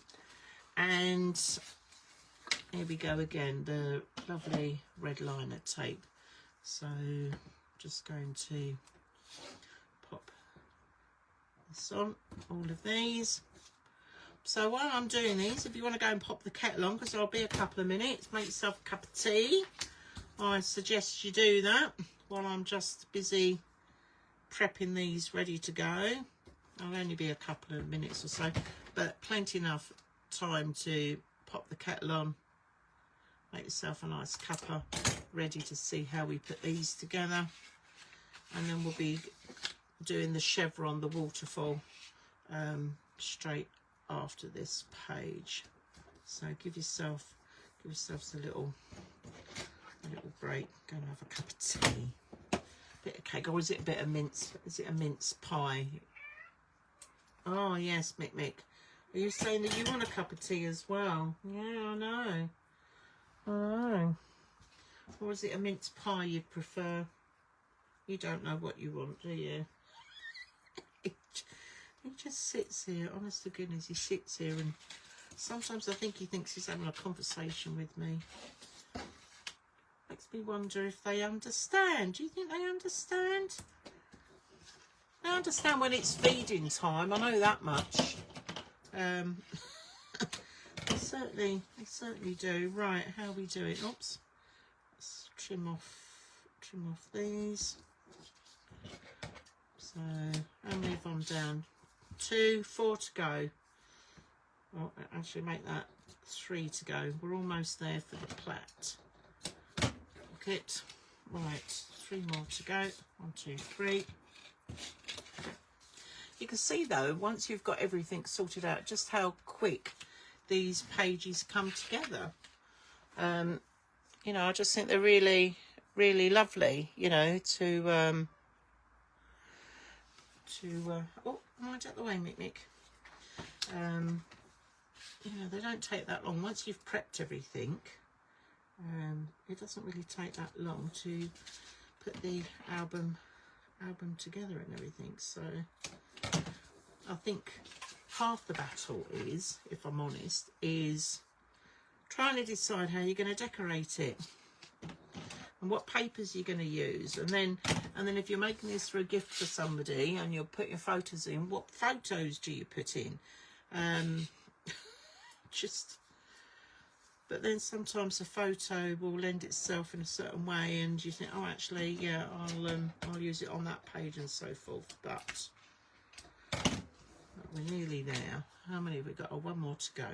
Speaker 1: And here we go again, the lovely red liner tape. So just going to pop this on, all of these. So while I'm doing these, if you want to go and pop the kettle on, because I'll be a couple of minutes, make yourself a cup of tea. I suggest you do that while I'm just busy prepping these ready to go. I'll only be a couple of minutes or so, but plenty enough time to pop the kettle on, make yourself a nice cuppa, ready to see how we put these together. And then we'll be doing the chevron, the waterfall, straight after this page. So give yourselves a little break. Go and have a cup of tea, bit of cake, or is it a bit of mince? Is it a mince pie? Oh yes, Mick. Are you saying that you want a cup of tea as well? Yeah, I know. Or is it a mince pie you'd prefer? You don't know what you want, do you? He just sits here, honest to goodness, he sits here, and sometimes I think he thinks he's having a conversation with me. Makes me wonder if they understand. Do you think they understand? They understand when it's feeding time, I know that much. They certainly do. Right, how are we doing? Oops. Let's trim off these. So I'll move on down. 4 to go. Well, actually make that 3 to go. We're almost there for the plait. Pocket. Right, 3 more to go. 1, 2, 3. You can see though, once you've got everything sorted out, just how quick these pages come together. You know, I just think they're really, really lovely, you know, to oh, right out the way, Mick. You know, they don't take that long. Once you've prepped everything, it doesn't really take that long to put the album together and everything. So I think half the battle is, if I'm honest, is trying to decide how you're going to decorate it and what papers you're going to use, and then if you're making this for a gift for somebody and you'll put your photos in, what photos do you put in? But then sometimes a photo will lend itself in a certain way, and you think, oh, actually, yeah, I'll use it on that page and so forth. But we're nearly there. How many have we got? Oh, 1 more to go.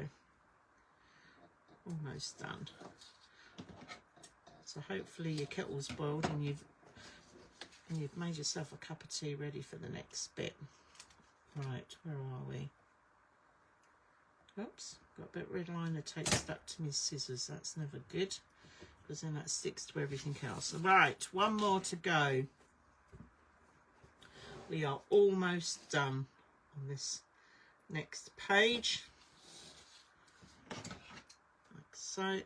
Speaker 1: Almost done. So hopefully your kettle's boiled and you've made yourself a cup of tea ready for the next bit. Right, where are we? Oops, got a bit of red liner tape stuck to my scissors. That's never good, because then that sticks to everything else. Right, 1 more to go. We are almost done on this next page, like so, and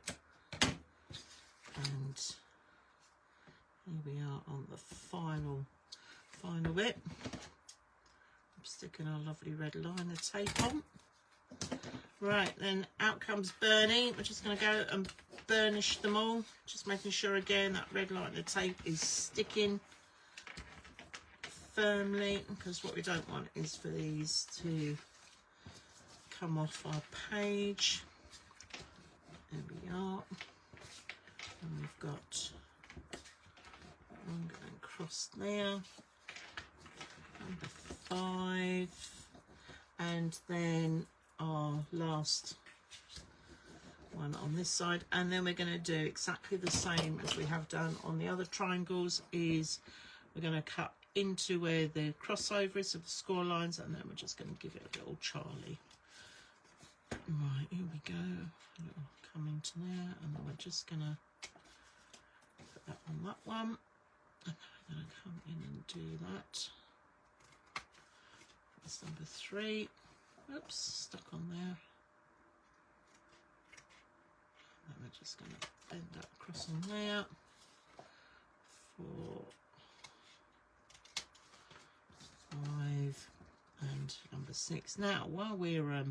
Speaker 1: here we are on the final bit. I'm sticking our lovely red liner tape on. Right, then out comes Bernie. We're just going to go and burnish them all, just making sure again that red liner tape is sticking firmly, because what we don't want is for these to come off our page. There we are. And we've got one going across there, number 5, and then our last one on this side. And then we're going to do exactly the same as we have done on the other triangles, is we're going to cut into where the crossover is of the score lines, and then we're just going to give it a little Charlie. Right, here we go, a little coming to there, and then we're just going to put that on that one, and then we're going to come in and do that. That's number 3. Oops, stuck on there. And we're just going to bend that across on there. 4, 5, and number 6. Now, while we're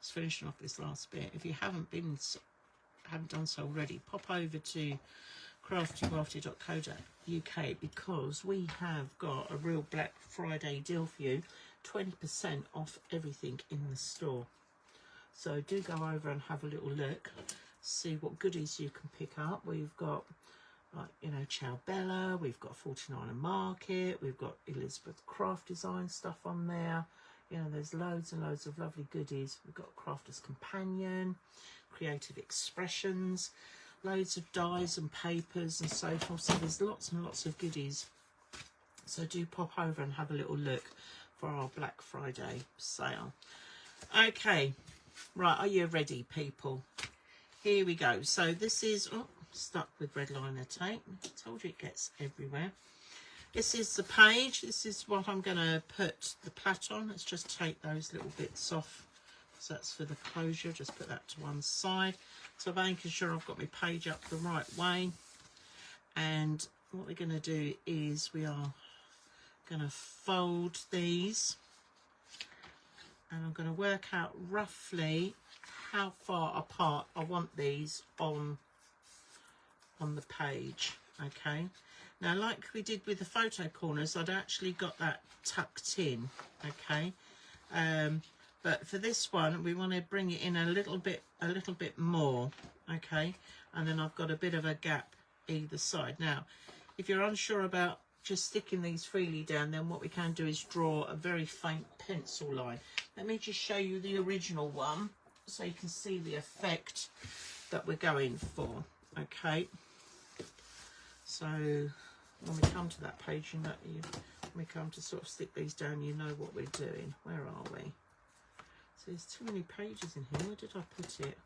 Speaker 1: just finishing off this last bit, if you haven't done so already, pop over to craftywafty.co.uk, because we have got a real Black Friday deal for you. 20% off everything in the store. So do go over and have a little look, see what goodies you can pick up. We've got, like, you know, Ciao Bella, we've got 49er Market, we've got Elizabeth Craft Design stuff on there. You know, there's loads and loads of lovely goodies. We've got Crafter's Companion, Creative Expressions, loads of dies and papers and so forth. So there's lots and lots of goodies. So do pop over and have a little look for our Black Friday sale. Okay, right, are you ready, people? Here we go. So this is stuck with red liner tape. I told you it gets everywhere. This is the page. This is what I'm going to put the plait on. Let's just take those little bits off. So that's for the closure. Just put that to one side. So I'm making sure I've got my page up the right way. And what we're going to do is we are going to fold these, and I'm going to work out roughly how far apart I want these on the page. Okay, now like we did with the photo corners, I'd actually got that tucked in. Okay, but for this one we want to bring it in a little bit more. Okay, and then I've got a bit of a gap either side. Now if you're unsure about just sticking these freely down, then what we can do is draw a very faint pencil line. Let me just show you the original one so you can see the effect that we're going for. Okay, so when we come to that page, you know, when we come to sort of stick these down, you know what we're doing. Where are we? So there's too many pages in here. Where did I put it?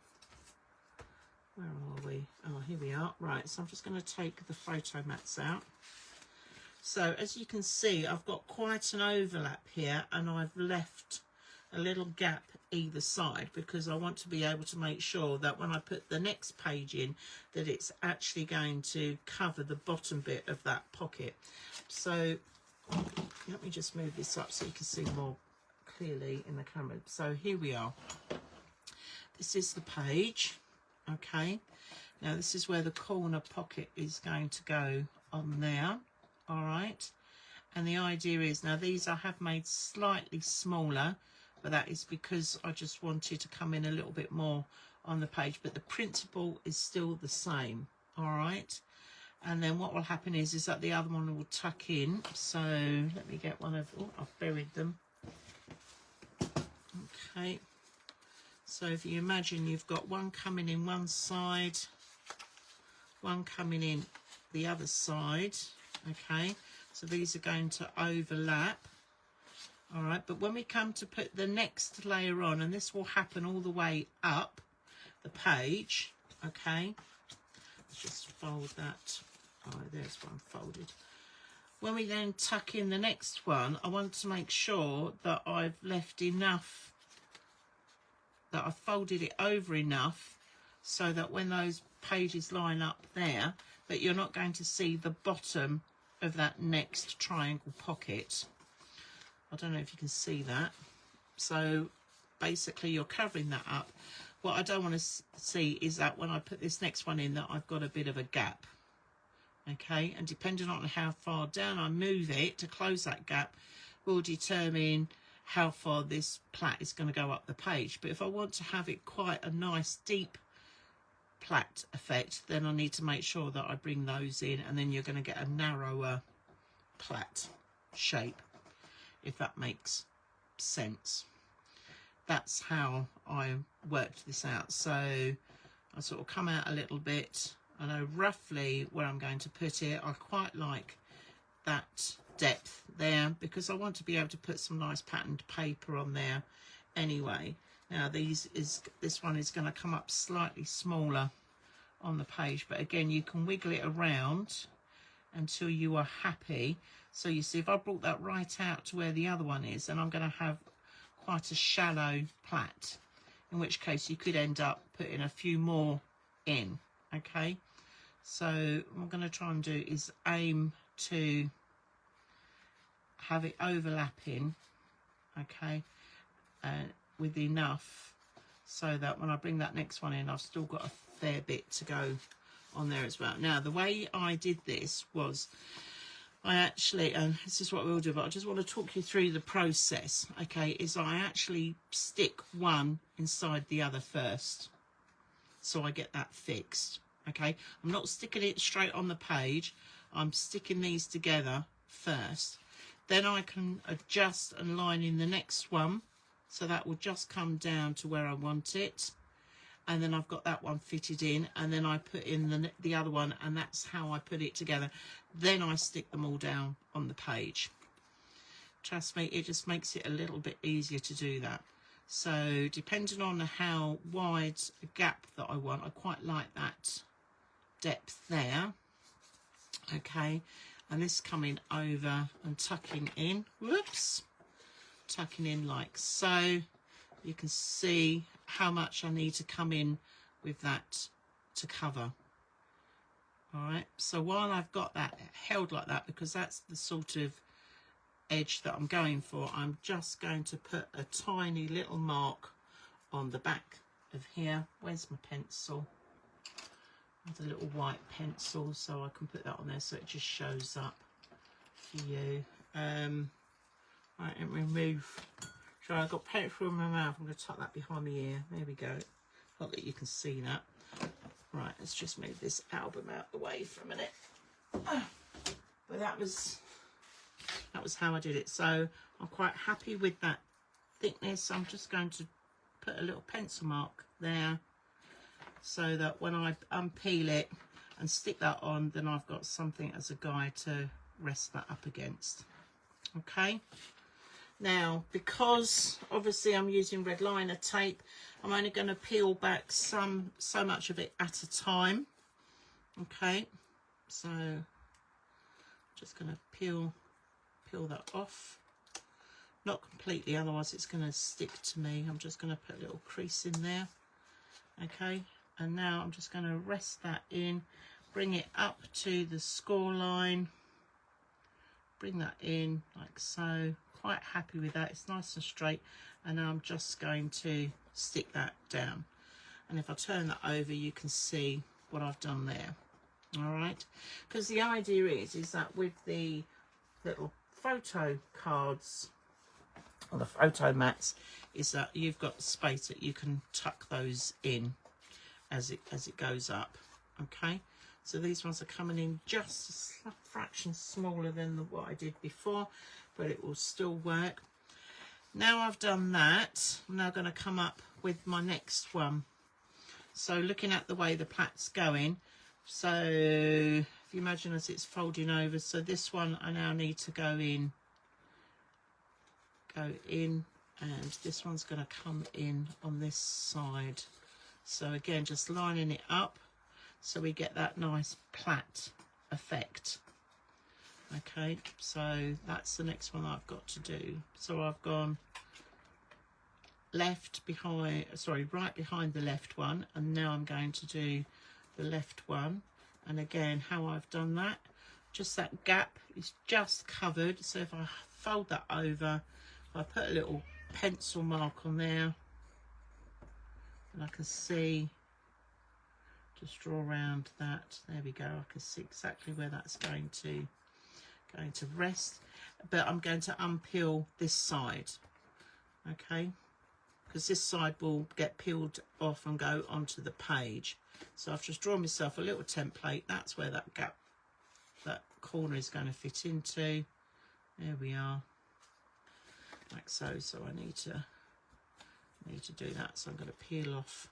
Speaker 1: Where are we? Oh, here we are. Right, so I'm just going to take the photo mats out. So as you can see, I've got quite an overlap here, and I've left a little gap either side, because I want to be able to make sure that when I put the next page in, that it's actually going to cover the bottom bit of that pocket. So let me just move this up so you can see more clearly in the camera. So here we are. This is the page. Okay, now this is where the corner pocket is going to go on there. All right, and the idea is, now these I have made slightly smaller, but that is because I just wanted to come in a little bit more on the page, but the principle is still the same. All right, and then what will happen is that the other one will tuck in. So let me get one of, oh, I've buried them. Okay, so if you imagine you've got one coming in one side, one coming in the other side. Okay, so these are going to overlap. All right, but when we come to put the next layer on, and this will happen all the way up the page. Okay, let's just fold that. Oh, there's one folded. When we then tuck in the next one, I want to make sure that I've left enough that I've folded it over enough so that when those pages line up there, that you're not going to see the bottom of that next triangle pocket. I don't know if you can see that. So basically you're covering that up. What I don't want to see is that when I put this next one in, that I've got a bit of a gap. Okay, and depending on how far down I move it to close that gap will determine how far this plait is going to go up the page. But if I want to have it quite a nice deep plait effect, then I need to make sure that I bring those in, and then you're going to get a narrower plait shape, if that makes sense. That's how I worked this out. So I sort of come out a little bit. I know roughly where I'm going to put it. I quite like that depth there because I want to be able to put some nice patterned paper on there anyway. Now this one is going to come up slightly smaller on the page, but again you can wiggle it around until you are happy. So you see, if I brought that right out to where the other one is, then I'm going to have quite a shallow plait, in which case you could end up putting a few more in. Okay, so what I'm going to try and do is aim to have it overlapping, okay, with enough so that when I bring that next one in, I've still got a fair bit to go on there as well. Now the way I did this was, I actually, and this is what we'll do, but I just want to talk you through the process, okay, is I actually stick one inside the other first, so I get that fixed, okay. I'm not sticking it straight on the page, I'm sticking these together first. Then I can adjust and line in the next one, so that will just come down to where I want it. And then I've got that one fitted in, and then I put in the other one, and that's how I put it together. Then I stick them all down on the page. Trust me, it just makes it a little bit easier to do that. So depending on how wide a gap that I want, I quite like that depth there. Okay, and this coming over and tucking in, whoops, tucking in like so. You can see how much I need to come in with that to cover. All right, so while I've got that held like that, because that's the sort of edge that I'm going for, I'm just going to put a tiny little mark on the back of here. Where's my pencil? There's a little white pencil, so I can put that on there so it just shows up for you. Right, and remove. So I've got pencil in my mouth. I'm going to tuck that behind my ear. There we go. Not that you can see that. Right, let's just move this album out the way for a minute. But that was how I did it. So I'm quite happy with that thickness. I'm just going to put a little pencil mark there, so that when I unpeel it and stick that on, then I've got something as a guide to rest that up against. Okay. Now, because obviously I'm using red liner tape, I'm only going to peel back so much of it at a time. Okay, so just going to peel that off. Not completely, otherwise it's going to stick to me. I'm just going to put a little crease in there. Okay, and now I'm just going to rest that in, bring it up to the score line, bring that in like so. Quite happy with that, it's nice and straight, and now I'm just going to stick that down, and if I turn that over you can see what I've done there. All right, because the idea is that with the little photo cards or the photo mats, is that you've got space that you can tuck those in as it goes up. Okay, so these ones are coming in just a fraction smaller than what I did before, but it will still work. Now I've done that, I'm now going to come up with my next one. So looking at the way the plait's going, so if you imagine as it's folding over, so this one I now need to go in, and this one's going to come in on this side. So again, just lining it up so we get that nice plait effect. Okay, so that's the next one I've got to do. So I've gone right behind the left one, and now I'm going to do the left one. And again, how I've done that, just that gap is just covered. So if I fold that over, if I put a little pencil mark on there, and I can see, just draw around that, there we go, I can see exactly where that's going to rest. But I'm going to unpeel this side, okay, because this side will get peeled off and go onto the page. So I've just drawn myself a little template. That's where that gap, that corner is going to fit into. There we are, like so. So I need to do that. So I'm going to peel off.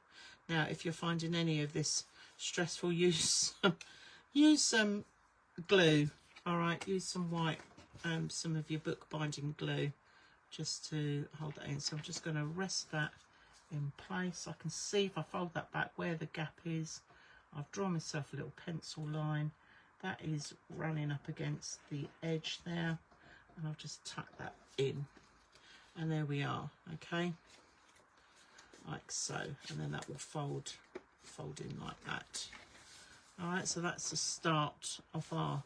Speaker 1: Now, if you're finding any of this stressful, use some glue. All right, use some white, some of your bookbinding glue, just to hold that in. So I'm just going to rest that in place. I can see if I fold that back where the gap is. I've drawn myself a little pencil line that is running up against the edge there, and I'll just tuck that in, and there we are, okay, like so. And then that will fold in like that. All right, so that's the start of our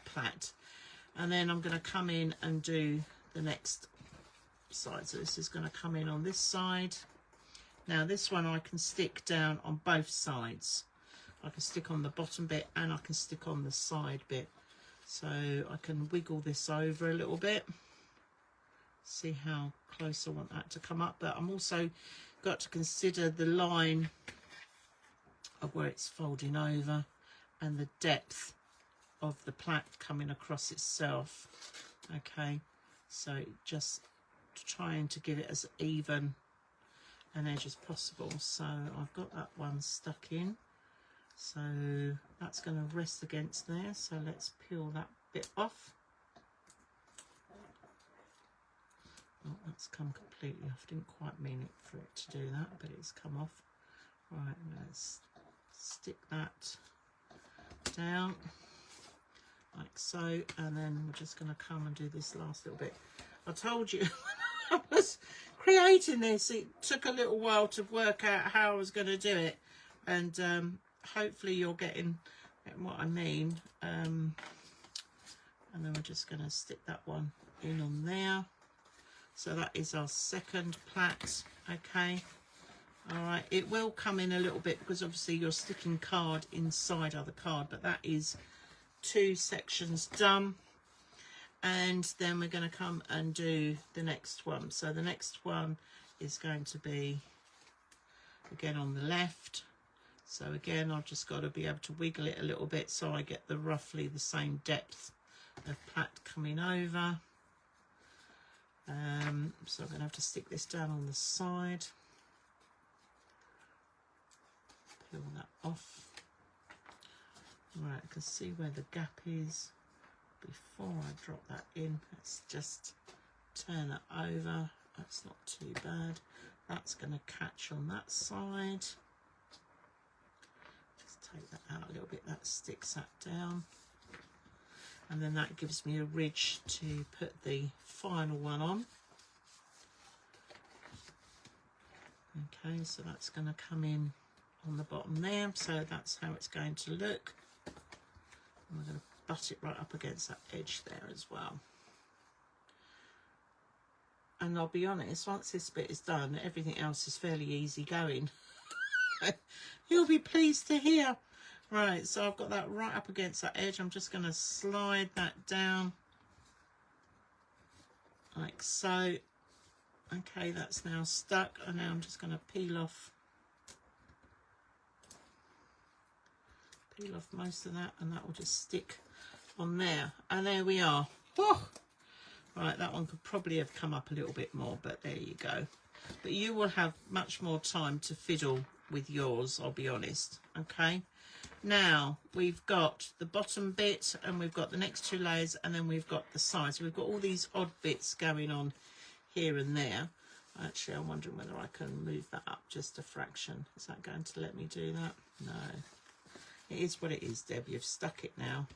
Speaker 1: plait. And then I'm going to come in and do the next side. So this is going to come in on this side. Now this one I can stick down on both sides. I can stick on the bottom bit and I can stick on the side bit. So I can wiggle this over a little bit. See how close I want that to come up. But I'm also got to consider the line of where it's folding over and the depth of the plait coming across itself. Okay, so just trying to give it as even an edge as possible. So I've got that one stuck in, so that's going to rest against there. So let's peel that bit off. Oh, that's come completely off. Didn't quite mean it for it to do that, but it's come off. Right, let's stick that down like so, and then we're just going to come and do this last little bit. I told you I was creating this, it took a little while to work out how I was going to do it, and hopefully you're getting what I mean. And then we're just going to stick that one in on there. So that is our second plait, okay. All right, it will come in a little bit because obviously you're sticking card inside other card, but that is 2 sections done. And then we're going to come and do the next one. So the next one is going to be again on the left. So again, I've just got to be able to wiggle it a little bit so I get the roughly the same depth of plait coming over. So I'm going to have to stick this down on the side. Peel that off. Right, I can see where the gap is. Before I drop that in, let's just turn that over. That's not too bad. That's going to catch on that side. Just take that out a little bit. That sticks that down. And then that gives me a ridge to put the final one on. Okay, so that's going to come in on the bottom there. So that's how it's going to look. And we're going to butt it right up against that edge there as well. And I'll be honest, once this bit is done, everything else is fairly easy going. You'll be pleased to hear. Right, so I've got that right up against that edge. I'm just going to slide that down like so. Okay, that's now stuck, and now I'm just going to peel off most of that, and that will just stick on there. And there we are. Oh, right, that one could probably have come up a little bit more, but there you go. But you will have much more time to fiddle with yours, I'll be honest. Okay, now we've got the bottom bit, and we've got the next 2 layers, and then we've got the sides. We've got all these odd bits going on here and there. Actually, I'm wondering whether I can move that up just a fraction. Is that going to let me do that? No. It is what it is, Deb. You've stuck it now.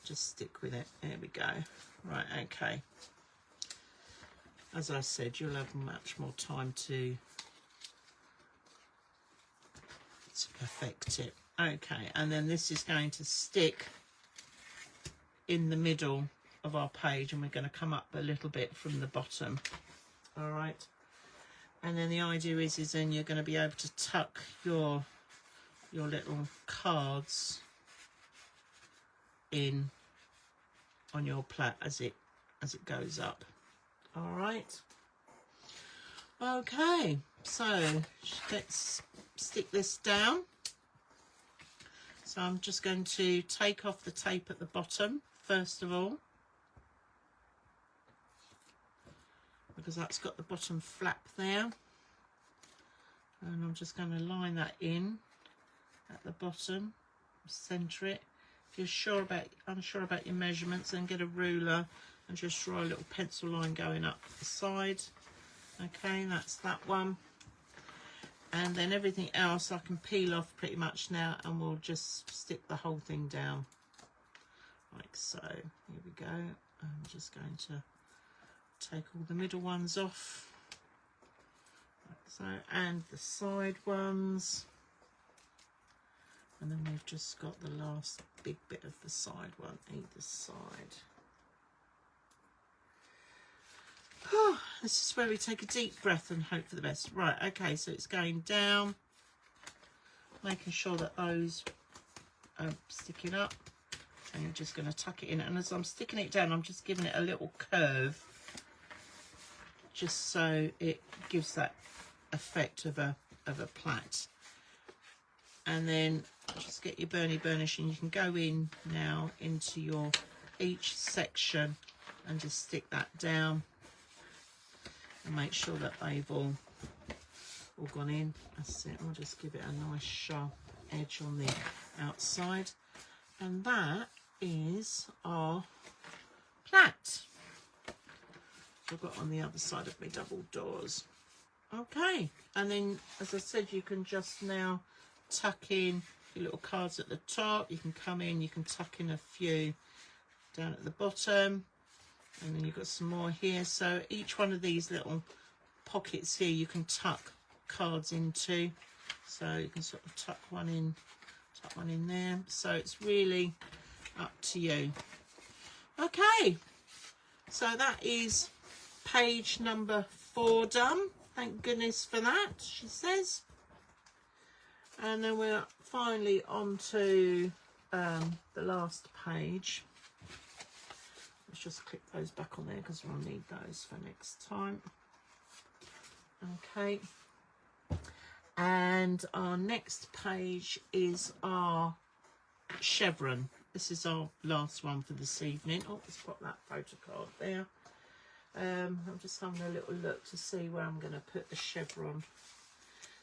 Speaker 1: Just stick with it. There we go. Right, okay. as I said, you'll have much more time to perfect it. Okay, and then this is going to stick in the middle of our page, and we're going to come up a little bit from the bottom. All right, and then the idea is then you're going to be able to tuck your little cards in on your plait as it goes up. All right, okay, so let's stick this down. So I'm just going to take off the tape at the bottom first of all, because that's got the bottom flap there, and I'm just going to line that in at the bottom, centre it. If you're unsure about your measurements, then get a ruler and just draw a little pencil line going up the side. Okay, that's that one. And then everything else I can peel off pretty much now, and we'll just stick the whole thing down like so. Here we go. I'm just going to take all the middle ones off like so, and the side ones, and then we've just got the last big bit of the side one either side. This is where we take a deep breath and hope for the best. Right, okay, so it's going down, making sure that those are sticking up, and you're just going to tuck it in. And as I'm sticking it down, I'm just giving it a little curve, just so it gives that effect of a plait. And then just get your burnish, and you can go in now into your each section and just stick that down. And make sure that they've all gone in. That's it. I'll just give it a nice sharp edge on the outside. And that is our plait. I've got on the other side of my double doors. Okay. And then, as I said, you can just now tuck in your little cards at the top. You can come in, you can tuck in a few down at the bottom. And then you've got some more here. So each one of these little pockets here you can tuck cards into. So you can sort of tuck one in there. So it's really up to you. Okay, so that is page number 4 done. Thank goodness for that, she says. And then we're finally on to the last page. Let's just click those back on there because we'll need those for next time. Okay. And our next page is our chevron. This is our last one for this evening. Oh, let's put that photo card there. I'm just having a little look to see where I'm going to put the chevron.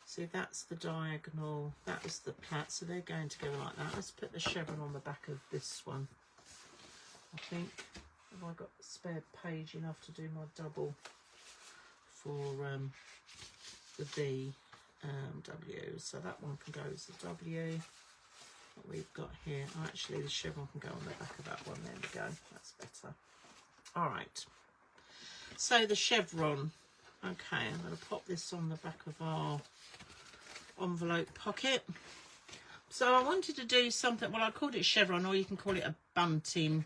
Speaker 1: See, that's the diagonal. That was the plait. So they're going together like that. Let's put the chevron on the back of this one, I think. Have I got a spare page enough to do my double for the V, W? So that one can go as the W. What we've got here, oh, actually the chevron can go on the back of that one. There we go, that's better. All right, so the chevron. Okay, I'm going to pop this on the back of our envelope pocket. So I wanted to do something, well, I called it chevron, or you can call it a bunting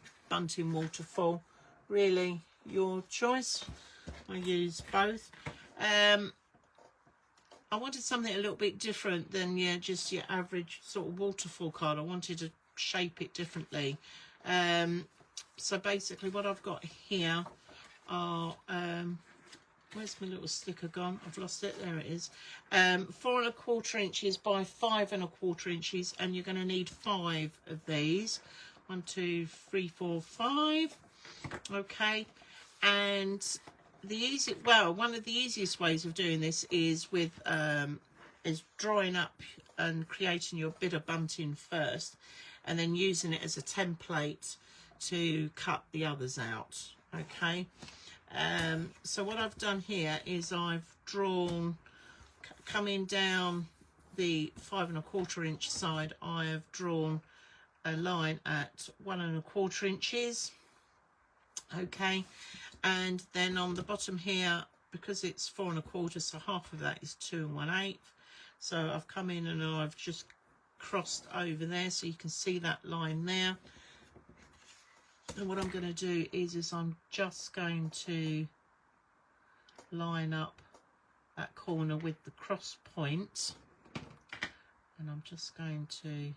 Speaker 1: waterfall, really your choice. I use both. I wanted something a little bit different than just your average sort of waterfall card. I wanted to shape it differently. So basically what I've got here are where's my little sticker gone? I've lost it. There it is. 4 1/4 inches by 5 1/4 inches, and you're going to need 5 of these. 1, 2, 3, 4, 5. Okay, and one of the easiest ways of doing this is with is drawing up and creating your bit of bunting first, and then using it as a template to cut the others out. Okay, so what I've done here is I've drawn, coming down the 5 1/4 inch side, I have drawn a line at 1 1/4 inches, Okay, and then on the bottom here, because it's 4 1/4, so half of that is 2 1/8. So I've come in and I've just crossed over there, so you can see that line there. And what I'm going to do is I'm just going to line up that corner with the cross point, and I'm just going to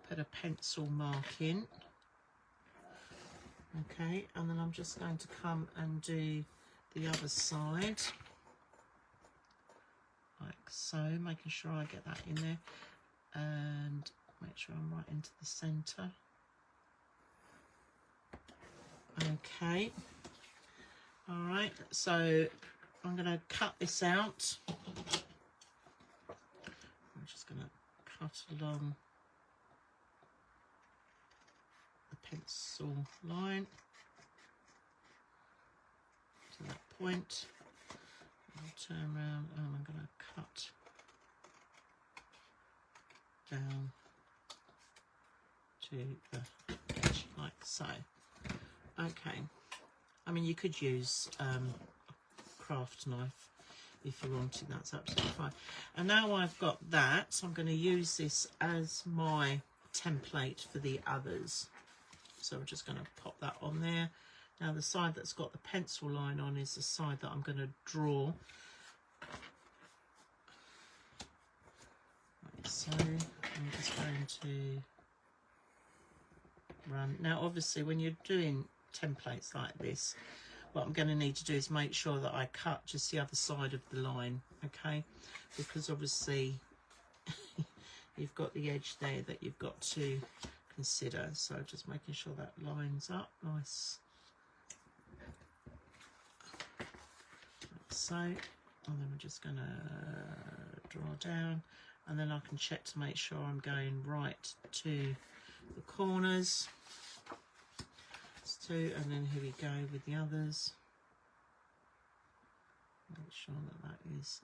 Speaker 1: put a pencil mark in. Okay, and then I'm just going to come and do the other side like so, making sure I get that in there and make sure I'm right into the center. Okay, all right, so I'm going to cut this out. I'm just going to cut along the pencil line to that point. I'll turn around and I'm going to cut down to the edge like so. Okay, I mean you could use a craft knife if you wanted, that's absolutely fine. And now I've got that, so I'm going to use this as my template for the others. So I'm just going to pop that on there. Now the side that's got the pencil line on is the side that I'm going to draw. Like so, I'm just going to run. Now obviously when you're doing templates like this, what I'm going to need to do is make sure that I cut just the other side of the line, okay? Because obviously you've got the edge there that you've got to consider. So just making sure that lines up nice. Like so. And then we're just going to draw down. And then I can check to make sure I'm going right to the corners. And then here we go with the others. Make sure that that is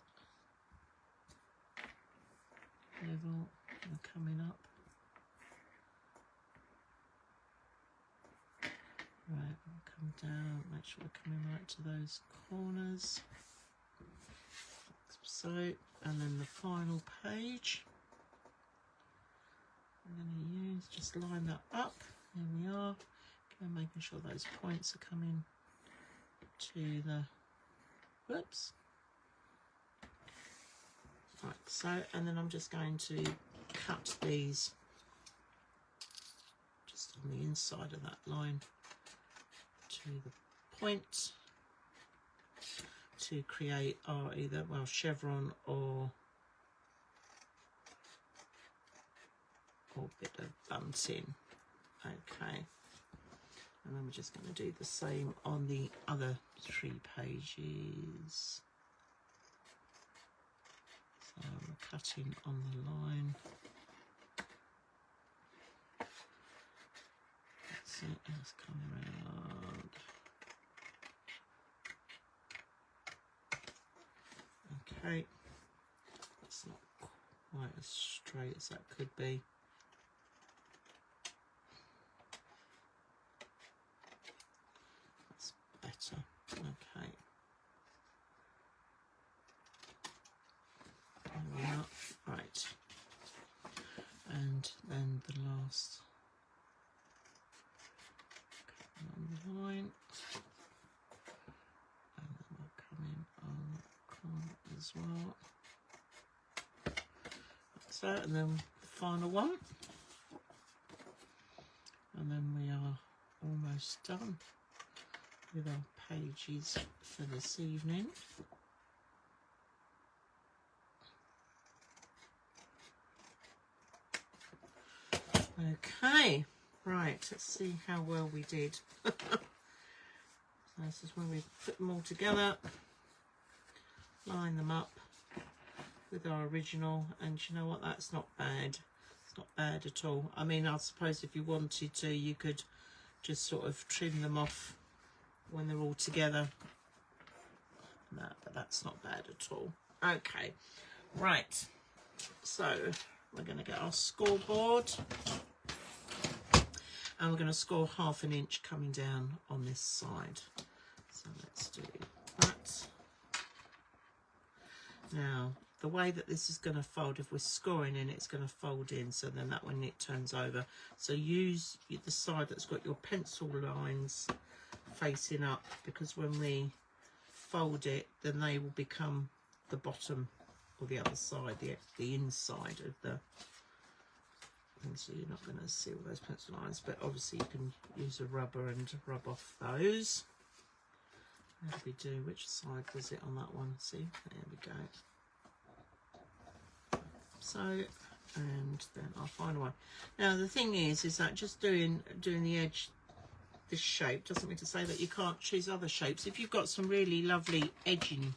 Speaker 1: level and coming up. Right, I'll come down, make sure we're coming right to those corners. Like so, and then the final page I'm going to use, just line that up. Here we are. And making sure those points are coming to the, whoops, like so, and then I'm just going to cut these just on the inside of that line to the point to create our either, well, chevron or bit of bunting. Okay. And then we're just going to do the same on the other 3 pages. So we're cutting on the line. That's it, let's come around. Okay, that's not quite as straight as that could be. Better. Okay. There we are. Right. And then the last on the line. And then we'll come in on the corner as well. So, and then the final one. And then we are almost done with our pages for this evening. Okay, right, let's see how well we did. So this is when we put them all together, line them up with our original, and you know what, that's not bad. It's not bad at all. I mean, I suppose if you wanted to, you could just sort of trim them off when they're all together. No, but that's not bad at all. Okay, right, so we're going to get our scoreboard, and we're going to score 1/2 inch coming down on this side. So let's do that. Now the way that this is going to fold, if we're scoring in, it's going to fold in, so then that when it turns over, so use the side that's got your pencil lines facing up, because when we fold it, then they will become the bottom or the other side, the inside of the thing. So you're not going to see all those pencil lines, but obviously you can use a rubber and rub off those. How do we do? Which side was it on that one? See, there we go. So, and then our final one. Now the thing is that just doing the edge this shape doesn't mean to say that you can't choose other shapes. If you've got some really lovely edging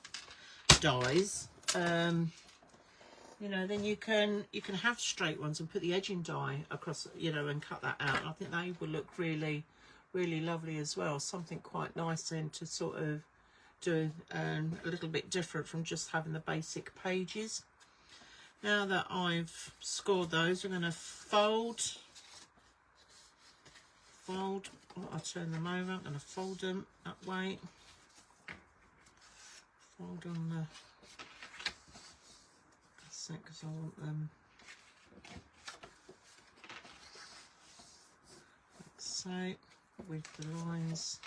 Speaker 1: dies, you know, then you can have straight ones and put the edging die across, you know, and cut that out. And I think they will look really, really lovely as well. Something quite nice then to sort of do a little bit different from just having the basic pages. Now that I've scored those, we're going to fold. Oh, I'll turn them over. I'm going to fold them that way. Fold on the sec, because I want them like so, with the lines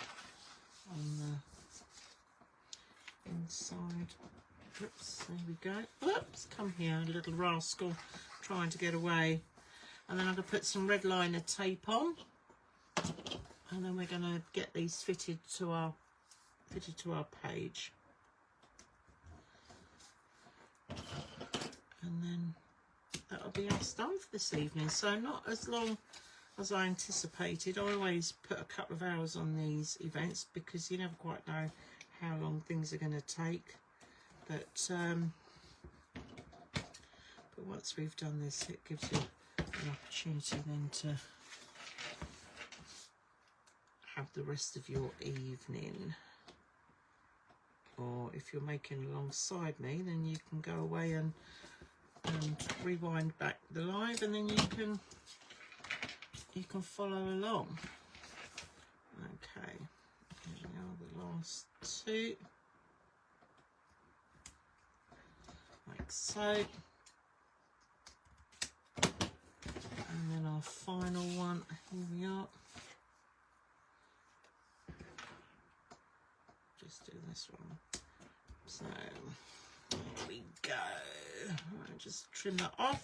Speaker 1: on the inside. Oops, there we go. Whoops, come here, little rascal, trying to get away. And then I'm going to put some red liner tape on, and then we're going to get these fitted to our page. And then that'll be us done for this evening. So not as long as I anticipated. I always put a couple of hours on these events because you never quite know how long things are going to take. But once we've done this, it gives you an opportunity then to have the rest of your evening. Or if you're making alongside me, then you can go away and rewind back the live, and then you can follow along. Okay, here we are, the last two. Like so, and then our final one, here we are. Just do this one. So there we go. Right, just trim that off.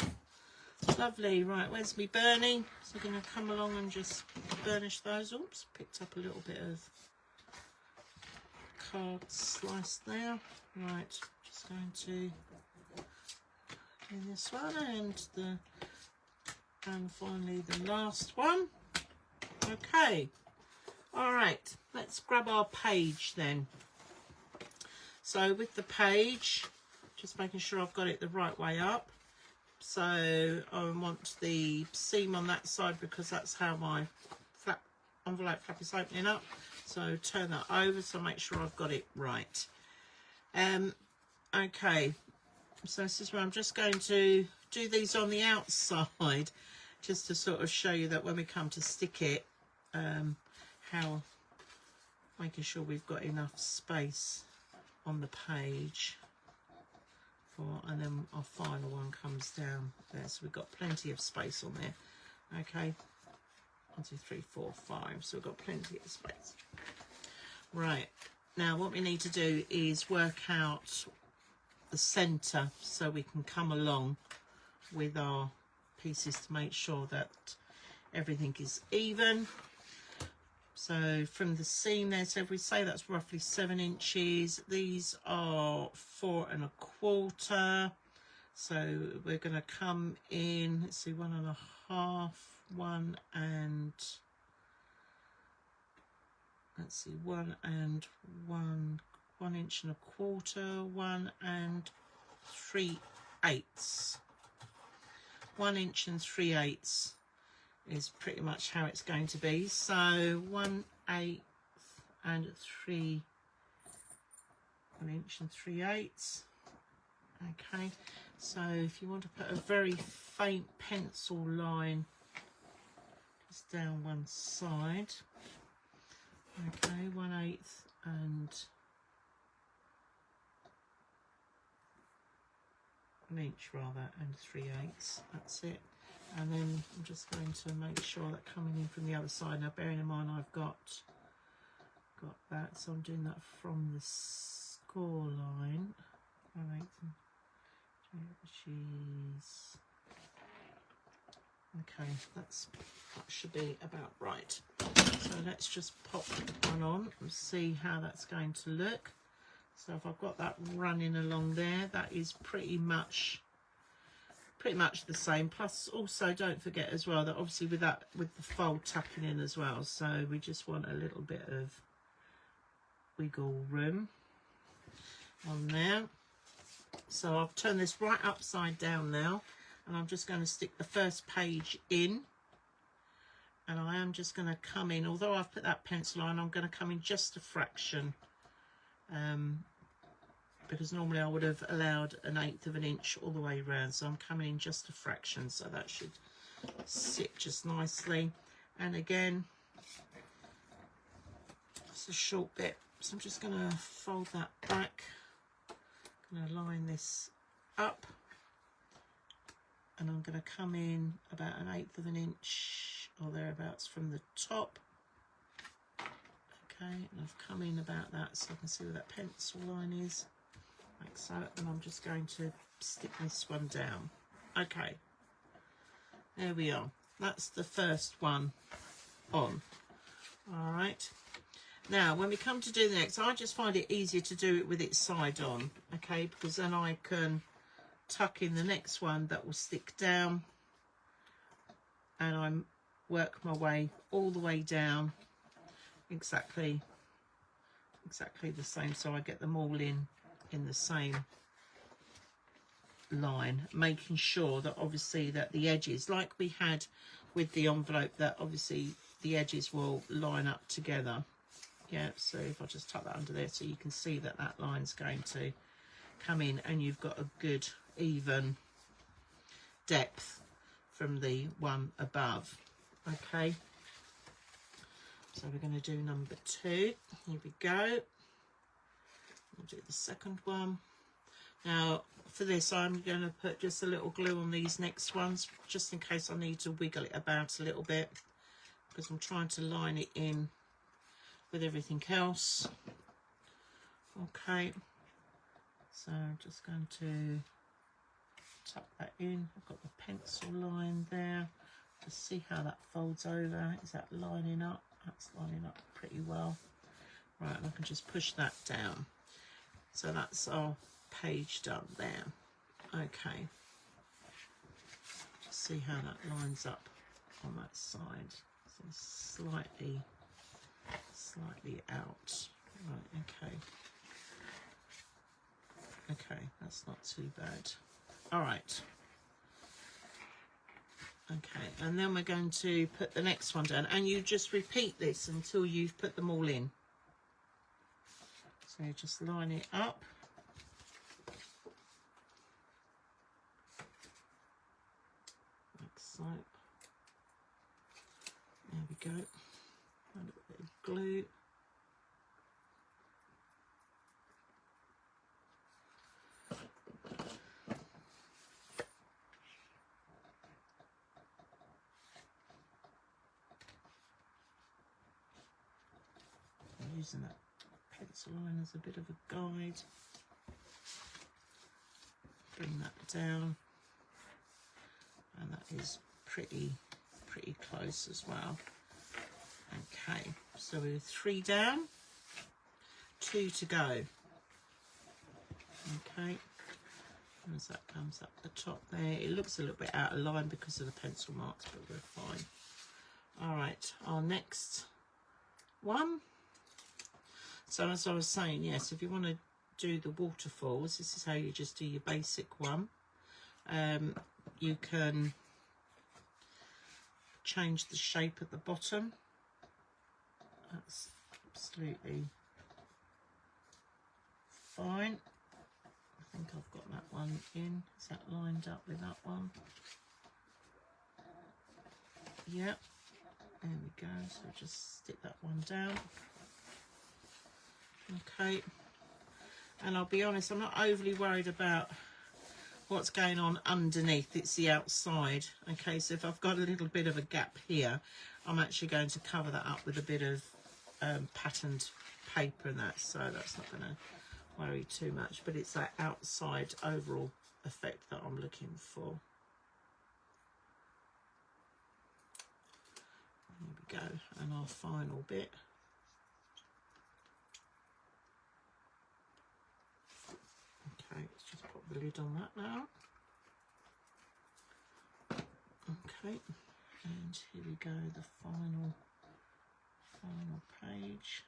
Speaker 1: Lovely. Right, where's me burning? So I'm going to come along and just burnish those. Oops, picked up a little bit of card slice there. Right, just going to do this one and finally the last one. Okay, all right, let's grab our page then. So with the page, just making sure I've got it the right way up. So I want the seam on that side because that's how my envelope flap is opening up. So turn that over, so make sure I've got it right. Okay, so this is where I'm just going to do these on the outside, just to sort of show you that when we come to stick it, how making sure we've got enough space on the page for, and then our final one comes down there, so we've got plenty of space on there. Okay, 1, 2, 3, 4, 5, so we've got plenty of space. Right, now what we need to do is work out the center so we can come along with our pieces to make sure that everything is even. So from the seam there, so if we say that's roughly 7 inches, these are 4 1/4. So we're going to come in, let's see, 1 1/2, 1 and let's see, 1 and 1 inch and 1/4, 1 3/8. 1 inch and 3/8 is pretty much how it's going to be. So 1/8 and 1 inch and 3/8. Okay, so if you want to put a very faint pencil line just down one side. Okay, 1/8 and 1 inch rather, and 3/8. That's it. And then I'm just going to make sure that coming in from the other side. Now, bearing in mind I've got that, so I'm doing that from the score line. 1/8 and cheese. Okay, that should be about right. So let's just pop one on and see how that's going to look. So if I've got that running along there, that is pretty much the same. Plus, also don't forget as well that obviously with the fold tucking in as well, so we just want a little bit of wiggle room on there. So I've turned this right upside down now, and I'm just going to stick the first page in, and I am just going to come in, although I've put that pencil on, I'm going to come in just a fraction, because normally I would have allowed 1/8 of an inch all the way around, so I'm coming in just a fraction, so that should sit just nicely. And again, it's a short bit, so I'm just going to fold that back. I'm going to line this up, and I'm going to come in about 1/8 of an inch or thereabouts from the top. Okay, and I've come in about that so I can see where that pencil line is, like so, and I'm just going to stick this one down. Okay, there we are. That's the first one on. All right. Now, when we come to do the next, I just find it easier to do it with its side on, okay, because then I can tuck in the next one that will stick down, and I work my way all the way down exactly the same, so I get them all in the same line, making sure that obviously that the edges, like we had with the envelope, that obviously the edges will line up together. Yeah, so if I just tuck that under there, so you can see that that line's going to come in, and you've got a good even depth from the one above. Okay, so we're going to do number 2. Here we go. We'll do the second one. Now for this, I'm going to put just a little glue on these next ones, just in case I need to wiggle it about a little bit, because I'm trying to line it in with everything else. Okay, so I'm just going to tuck that in. I've got the pencil line there. Just see how that folds over. Is that lining up? That's lining up pretty well. Right, and I can just push that down. So that's our page done there. Okay, just see how that lines up on that side. So slightly out. Right, okay, that's not too bad. All right, okay, and then we're going to put the next one down, and you just repeat this until you've put them all in. So just line it up. Like so. There we go. A little bit of glue. I'm using that pencil line as a bit of a guide. Bring that down, and that is pretty close as well. Okay, so we're 3 down, 2 to go. Okay, as that comes up the top there, it looks a little bit out of line because of the pencil marks, but we're fine. All right, our next one. So as I was saying, yes, if you want to do the waterfalls, this is how you just do your basic one. You can change the shape at the bottom. That's absolutely fine. I think I've got that one in. Is that lined up with that one? Yep. There we go. So just stick that one down. Okay. And I'll be honest, I'm not overly worried about what's going on underneath. It's the outside. Okay, so if I've got a little bit of a gap here, I'm actually going to cover that up with a bit of patterned paper and that, so that's not going to worry too much, but it's that outside overall effect that I'm looking for. There we go, and our final bit. Okay, let's just put the lid on that now. Okay, and here we go, the final page.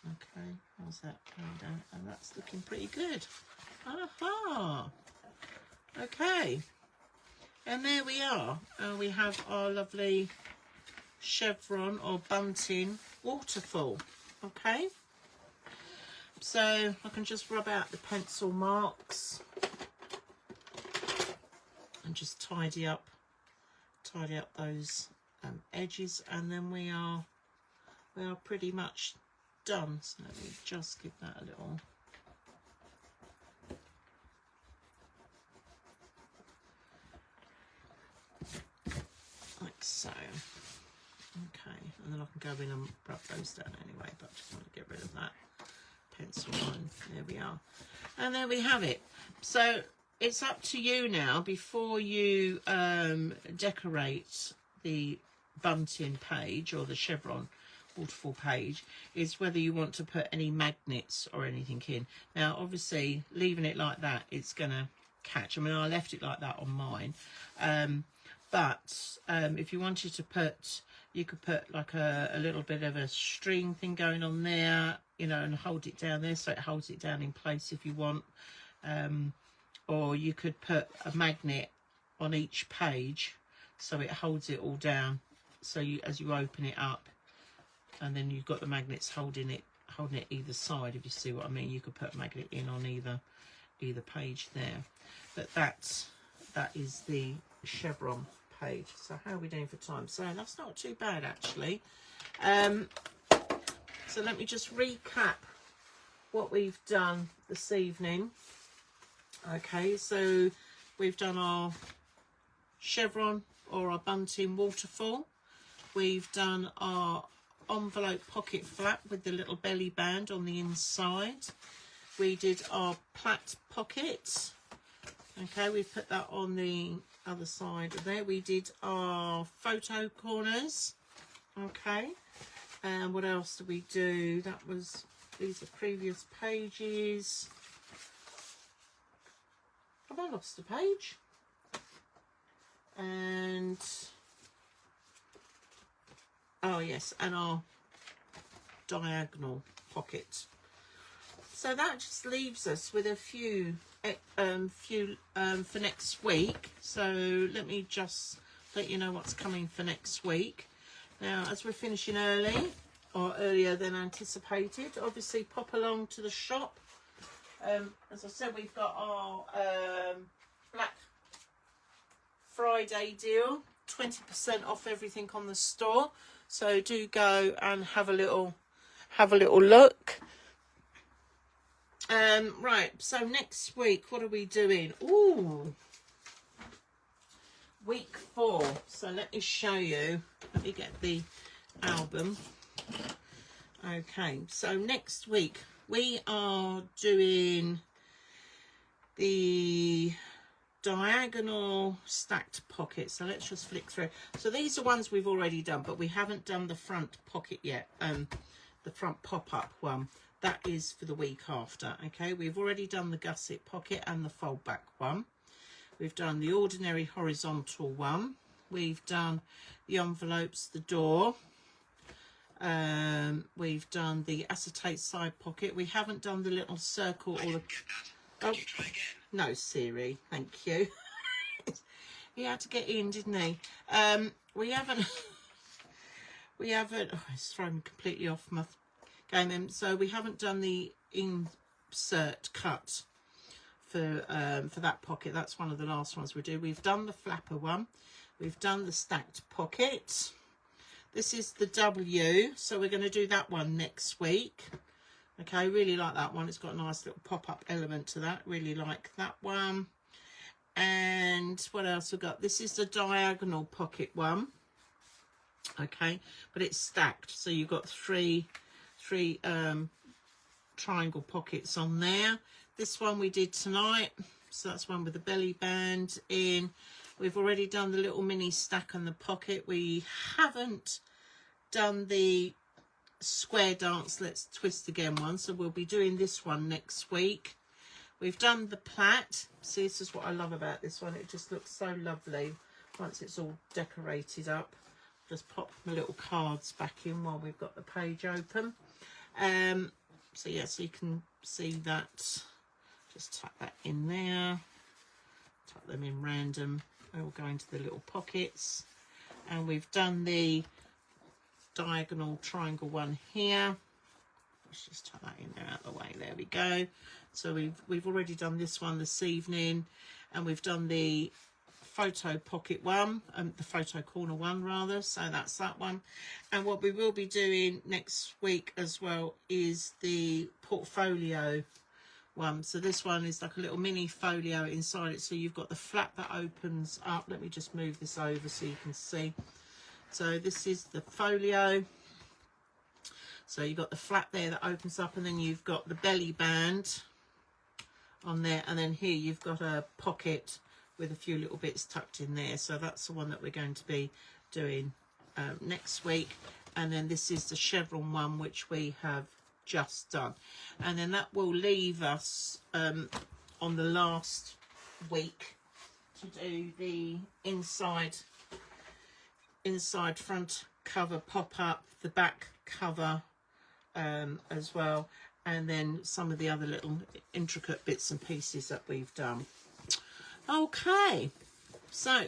Speaker 1: Okay, how's that going down? And that's looking pretty good. Aha! Okay, and there we are. We have our lovely chevron or bunting waterfall. Okay, so I can just rub out the pencil marks and just tidy up those edges, and then we are pretty much done. So let me just give that a little like so. Okay, and then I can go in and rub those down anyway, but I just want to get rid of that pencil line. There we are, and there we have it. So it's up to you now, before you decorate the bunting page or the chevron waterfall page, is whether you want to put any magnets or anything in. Now obviously leaving it like that, it's gonna catch. I mean, I left it like that on mine, but if you wanted to put, you could put like a little bit of a string thing going on there, you know, and hold it down there so it holds it down in place if you want. Or you could put a magnet on each page so it holds it all down, so you, as you open it up, and then you've got the magnets holding it either side, if you see what I mean. You could put a magnet in on either page there. But that is the chevron page. So how are we doing for time? So that's not too bad actually. So let me just recap what we've done this evening. Okay, so we've done our chevron or our bunting waterfall. We've done our envelope pocket flap with the little belly band on the inside. We did our plait pocket. Okay, we've put that on the other side of there. We did our photo corners. Okay, and what else did we do? That was, these are previous pages. Have I lost a page? And oh yes, and our diagonal pocket. So that just leaves us with a few for next week. So let me just let you know what's coming for next week. Now, as we're finishing early, or earlier than anticipated, obviously pop along to the shop. As I said, we've got our Black Friday deal, 20% off everything on the store. So do go and have a little look. Right, so next week, what are we doing? Ooh, week 4. So let me show you. Let me get the album. Okay, so next week we are doing the diagonal stacked pockets. So let's just flick through. So these are ones we've already done, but we haven't done the front pocket yet. The front pop-up one, that is for the week after. Okay, we've already done the gusset pocket and the fold back one. We've done the ordinary horizontal one. We've done the envelopes, the door. We've done the acetate side pocket. We haven't done the little circle or the... Oh, no, Siri, thank you. He had to get in, didn't he? We haven't... Oh, it's thrown me completely off my game. So we haven't done the insert cut for that pocket. That's one of the last ones we do. We've done the flapper one. We've done the stacked pocket. This is the W, so we're going to do that one next week. Okay, really like that one. It's got a nice little pop-up element to that. Really like that one. And what else we've got? This is the diagonal pocket one. Okay, but it's stacked, so you've got three triangle pockets on there. This one we did tonight, so that's one with the belly band in. We've already done the little mini stack on the pocket. We haven't done the square dance let's twist again one, so we'll be doing this one next week. We've done the plait. See, this is what I love about this one. It just looks so lovely once it's all decorated up. Just pop my little cards back in while we've got the page open. So yeah, so you can see that. Just tuck that in there. Tuck them in random. They all go into the little pockets. And we've done the diagonal triangle one here. Let's just tuck that in there out of the way. There we go. So we've already done this one this evening, and we've done the photo pocket one, the photo corner one rather, so that's that one. And what we will be doing next week as well is the portfolio one. So this one is like a little mini folio inside it, so you've got the flap that opens up. Let me just move this over so you can see. So this is the folio. So you've got the flap there that opens up, and then you've got the belly band on there, and then here you've got a pocket with a few little bits tucked in there. So that's the one that we're going to be doing next week. And then this is the chevron one, which we have just done. And then that will leave us on the last week to do the inside front cover pop-up, the back cover as well, and then some of the other little intricate bits and pieces that we've done. Okay, so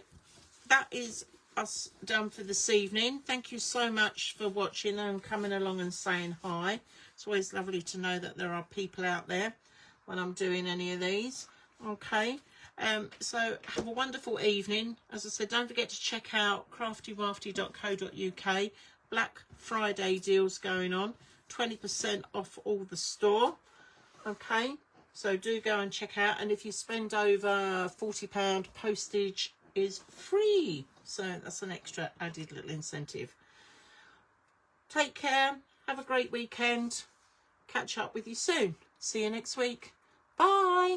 Speaker 1: that is us done for this evening. Thank you so much for watching and coming along and saying hi. It's always lovely to know that there are people out there when I'm doing any of these. Okay, so have a wonderful evening. As I said, don't forget to check out craftywafty.co.uk. Black Friday deals going on, 20% off all the store. Okay, so do go and check out, and if you spend over £40, postage is free, so that's an extra added little incentive. Take care, have a great weekend, catch up with you soon, see you next week, bye.